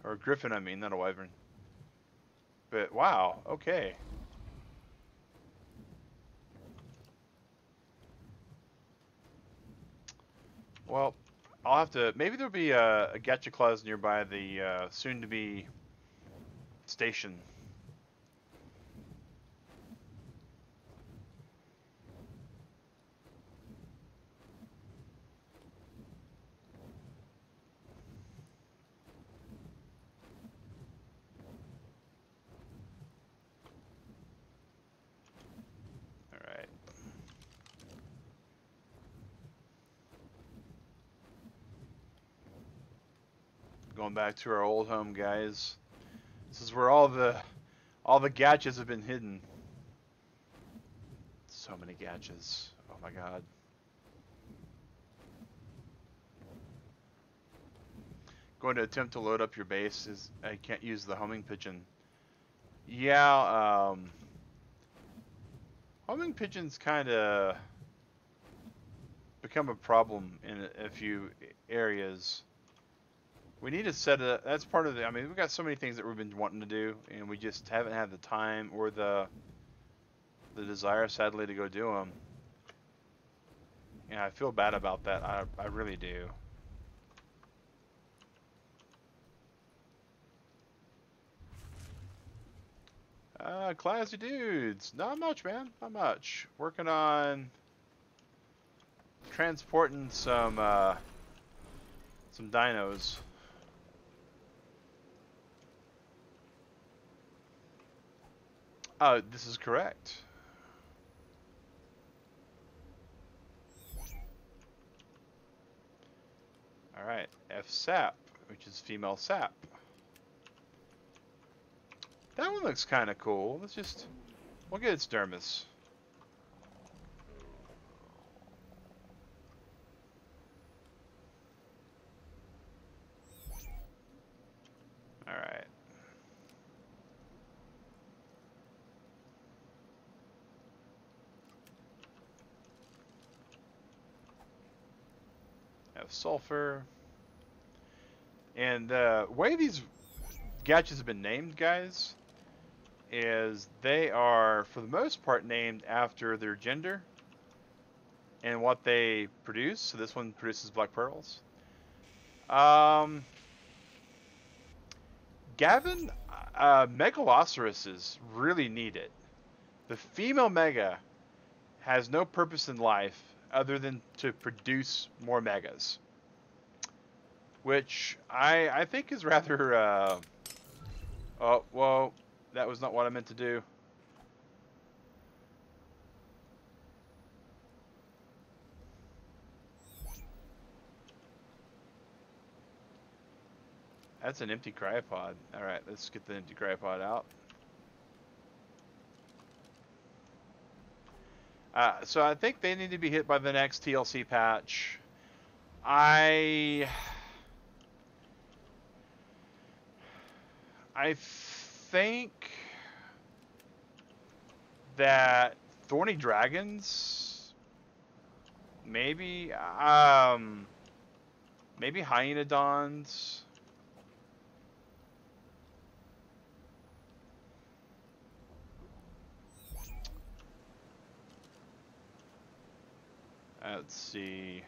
Speaker 1: Or a griffin, I mean, not a wyvern. But, wow, okay. Well, I'll have to. Maybe there'll be a gacha clause nearby the soon-to-be station. All right. Going back to our old home, guys. This is where all the gachas have been hidden. So many gachas. Oh my god. Going to attempt to load up your base is I can't use the homing pigeon. Yeah, homing pigeons kind of become a problem in a few areas. We need to set a. That's part of the. I mean, we've got so many things that we've been wanting to do, and we just haven't had the time or the desire, sadly, to go do them. Yeah, I feel bad about that. I really do. Classy dudes. Not much, man. Not much. Working on transporting some dinos. This is correct. All right, F sap, which is female sap. That one looks kind of cool. We'll get its dermis. All right. Have sulfur. And the way these gachas have been named, guys, is they are, for the most part, named after their gender and what they produce. So this one produces black pearls. Gavin, megalocerises really need it. The female mega has no purpose in life other than to produce more megas, which I think is rather. Oh, whoa, that was not what I meant to do. That's an empty cryopod. All right, let's get the empty cryopod out. So I think they need to be hit by the next TLC patch. I think that Thorny Dragons, maybe Hyenodons. Let's see.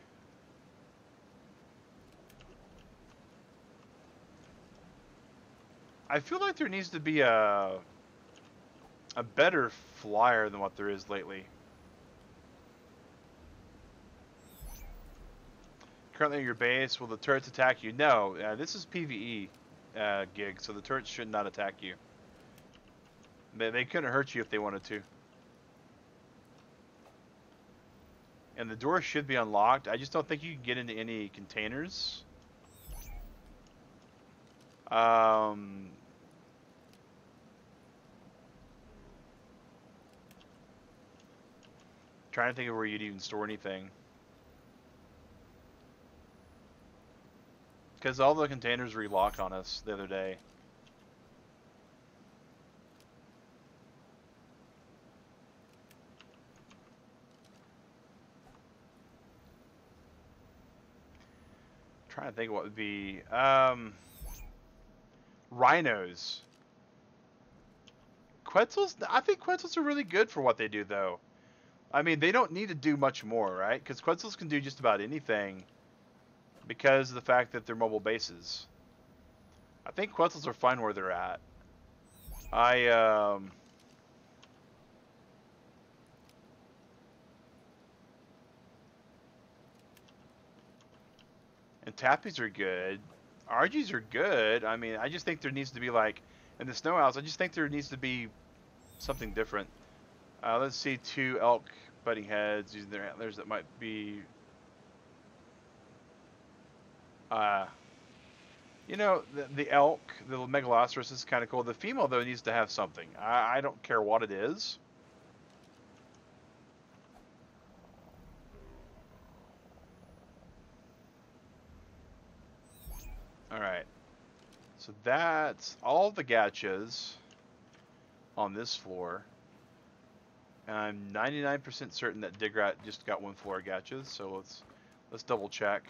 Speaker 1: I feel like there needs to be a better flyer than what there is lately. Currently at your base, will the turrets attack you? No, this is PvE gig, so the turrets should not attack you. They couldn't hurt you if they wanted to. And the door should be unlocked. I just don't think you can get into any containers. Trying to think of where you'd even store anything. Because all the containers relocked on us the other day. Trying to think what would be rhinos. Quetzals, I think Quetzals are really good for what they do, though. I mean, they don't need to do much more, right? Because Quetzals can do just about anything because of the fact that they're mobile bases. I think Quetzals are fine where they're at. And Tappies are good. RGs are good. I mean, I just think there needs to be like, in the Snow House, I just think there needs to be something different. Let's see, 2 elk butting heads using their antlers. That might be, you know, the elk, the Megalosaurus is kind of cool. The female though needs to have something. I don't care what it is. All right. So that's all the gachas on this floor. And I'm 99% certain that Digrat just got 1 floor of gachas, so let's double check.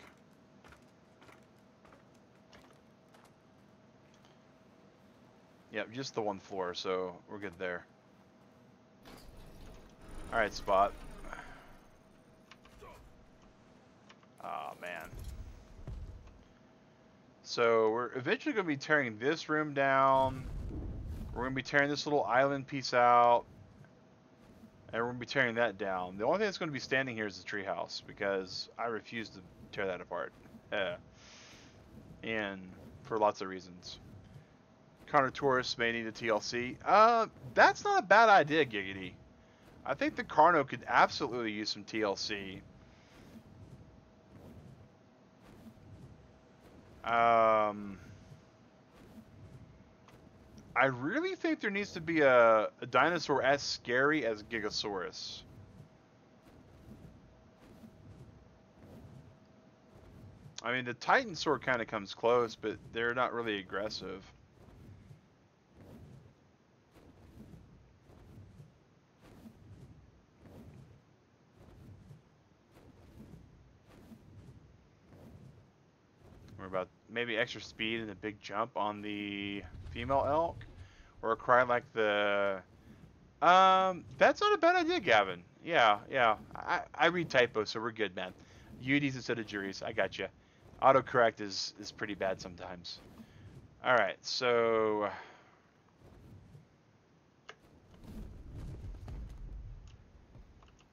Speaker 1: Yep, just the 1 floor, so we're good there. Alright, Spot. Oh man. So we're eventually going to be tearing this room down. We're going to be tearing this little island piece out. And we're going to be tearing that down. The only thing that's going to be standing here is the treehouse, because I refuse to tear that apart. And for lots of reasons. Carnotaurus may need a TLC. That's not a bad idea, Giggity. I think the Carno could absolutely use some TLC. I really think there needs to be a dinosaur as scary as Gigasaurus. I mean, the Titanosaur kind of comes close, but they're not really aggressive. We're about maybe extra speed and a big jump on the female elk, or a cry like the. That's not a bad idea, Gavin. Yeah. I read typos, so we're good, man. UDs instead of juries. I got you. Autocorrect is pretty bad sometimes. All right, so.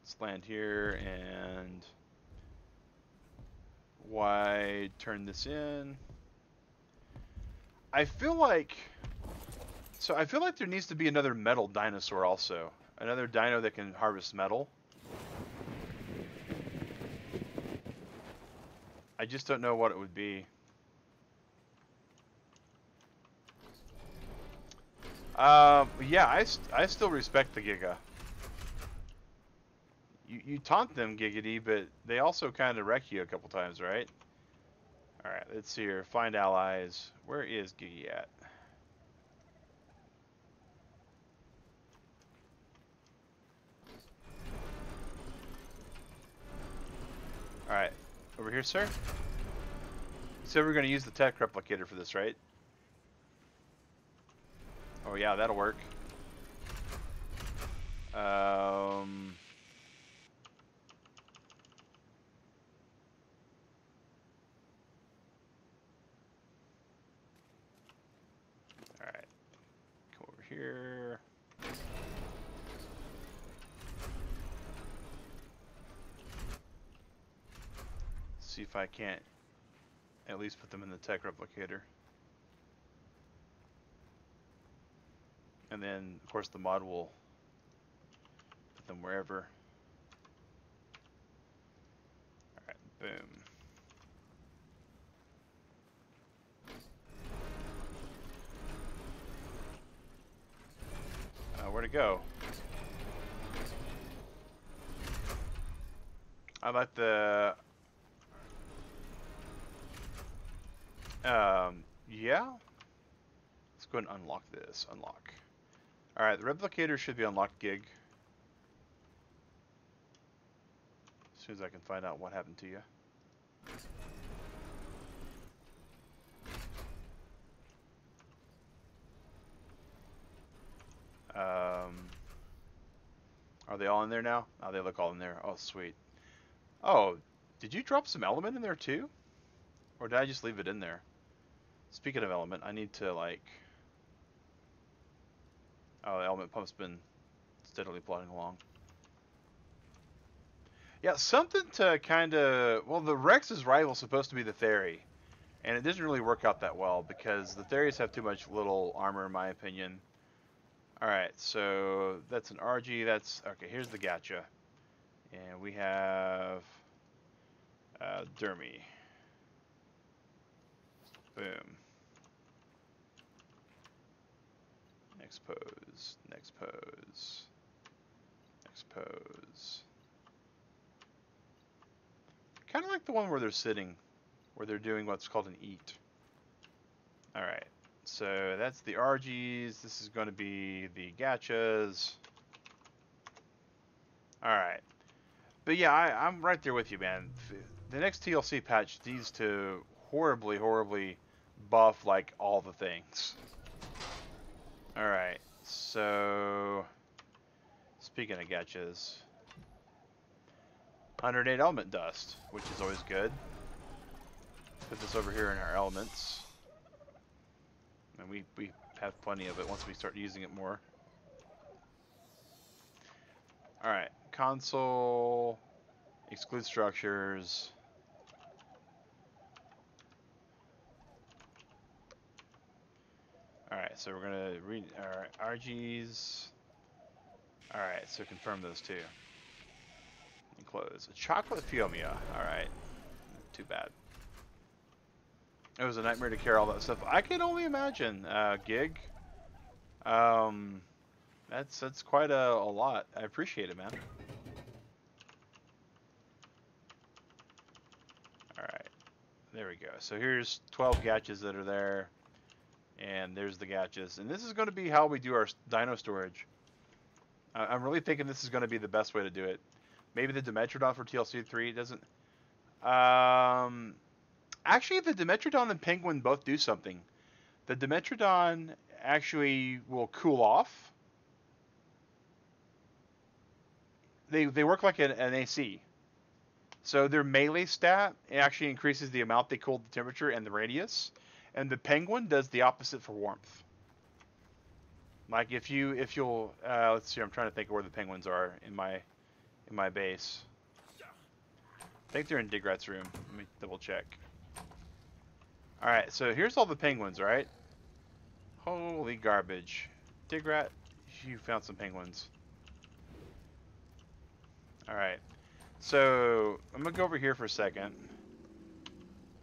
Speaker 1: Let's land here and. Why turn this in? I feel like there needs to be another metal dinosaur also. Another dino that can harvest metal. I just don't know what it would be. Yeah, I still respect the Giga. You taunt them, Giggity, but they also kind of wreck you a couple times, right? Alright, let's see here. Find allies. Where is Giggy at? Alright. Over here, sir? So we're going to use the tech replicator for this, right? Oh yeah, that'll work. Alright. Come over here. See if I can't at least put them in the tech replicator. And then, of course, the mod will put them wherever. Alright, boom. Where to go? I like the... yeah? Let's go ahead and unlock this. Unlock. Alright, the replicator should be unlocked, Gig. As soon as I can find out what happened to you. Are they all in there now? Oh, they look all in there. Oh, sweet. Oh, did you drop some element in there too? Or did I just leave it in there? Speaking of element, I need to like... Oh, the element pump's been steadily plodding along. Yeah, something to kind of... Well, the Rex's rival is supposed to be the Theory. And it doesn't really work out that well because the Theories have too much little armor in my opinion. Alright, so that's an RG, that's... Okay, here's the gacha. And we have... Dermy. Boom. Next pose, next pose, next pose. Kind of like the one where they're sitting, where they're doing what's called an eat. Alright, so that's the RGs, this is going to be the gachas. Alright, but yeah, I'm right there with you, man. The next TLC patch needs to horribly, horribly buff like all the things. Alright, so speaking of gachas, 108 element dust, which is always good. Put this over here in our elements. And we have plenty of it once we start using it more. Alright, console, exclude structures. Alright, so we're gonna read our RGs. Alright, so confirm those two. And close. A chocolate Fiomia. Alright. Too bad. It was a nightmare to carry all that stuff. I can only imagine, Gig. That's quite a lot. I appreciate it, man. Alright. There we go. So here's 12 gachas that are there. And there's the gachas. And this is going to be how we do our dino storage. I'm really thinking this is going to be the best way to do it. Maybe the Dimetrodon for TLC 3 doesn't... Actually, the Dimetrodon and Penguin both do something. The Dimetrodon actually will cool off. They work like an AC. So their melee stat actually increases the amount they cool the temperature and the radius. And the Penguin does the opposite for warmth. Like if you'll let's see, I'm trying to think of where the Penguins are in my base. I think they're in Digrat's room. Let me double check. Alright, so here's all the Penguins, right? Holy garbage. Digrat, you found some Penguins. Alright. So I'm gonna go over here for a second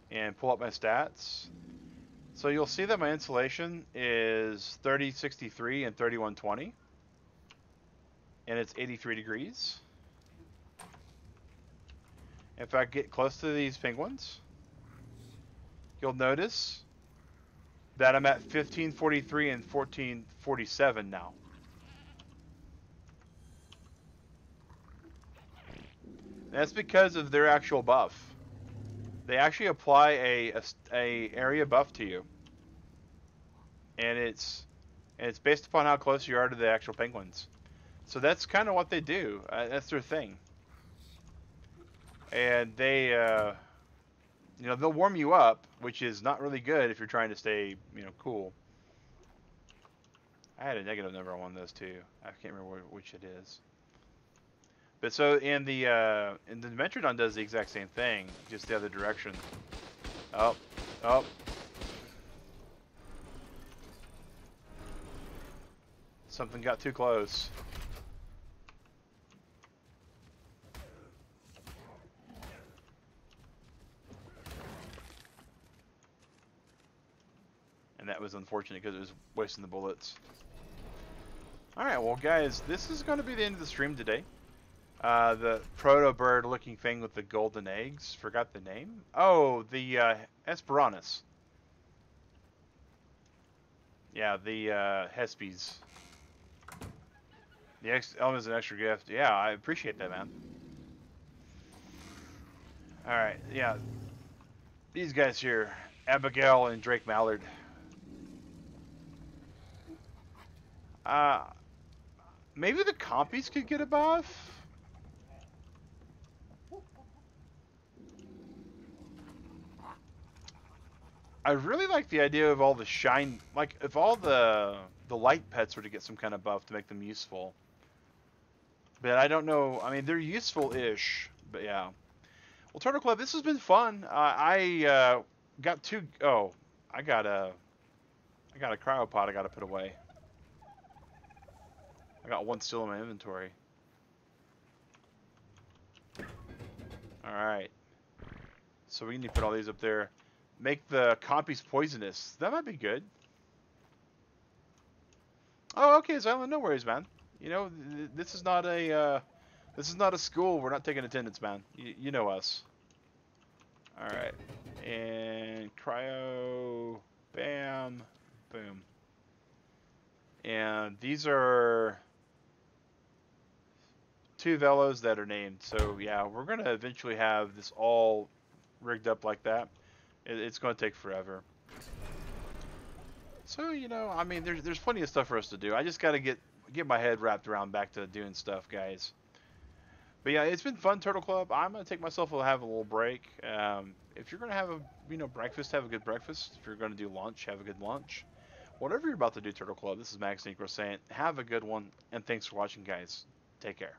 Speaker 1: and pull up my stats. So you'll see that my insulation is 3063 and 3120. And it's 83 degrees. If I get close to these penguins, you'll notice that I'm at 1543 and 1447 now. That's because of their actual buff. They actually apply a area buff to you, and it's based upon how close you are to the actual penguins. So that's kind of what they do. That's their thing. And they, you know, they'll warm you up, which is not really good if you're trying to stay, you know, cool. I had a negative number on one of those too. I can't remember which it is. But so in the Dimetrodon does the exact same thing, just the other direction. Oh, oh. Something got too close. And that was unfortunate because it was wasting the bullets. Alright, well guys, this is going to be the end of the stream today. The proto-bird looking thing with the golden eggs. Forgot the name. Oh, the Esperanus. Yeah, the Hespies. The element is an extra gift. Yeah, I appreciate that, man. Alright, yeah. These guys here. Abigail and Drake Mallard. Maybe the compies could get a buff? I really like the idea of all the shine, like if all the light pets were to get some kind of buff to make them useful. But I don't know. I mean, they're useful-ish. But yeah. Well, Turtle Club, this has been fun. I got two. Oh, I got a cryopod I got to put away. I got one still in my inventory. All right. So we need to put all these up there. Make the compies poisonous. That might be good. Oh, okay, Zylan, no worries, man. You know, this is not a school. We're not taking attendance, man. You know us. All right, and cryo, bam, boom. And these are two velos that are named. So yeah, we're gonna eventually have this all rigged up like that. It's gonna take forever. So you know, I mean, there's plenty of stuff for us to do. I just gotta get my head wrapped around back to doing stuff, guys. But yeah, it's been fun, Turtle Club. I'm gonna take myself have a little break. If you're gonna have a breakfast, have a good breakfast. If you're gonna do lunch, have a good lunch. Whatever you're about to do, Turtle Club. This is Max Negro saying, have a good one, and thanks for watching, guys. Take care.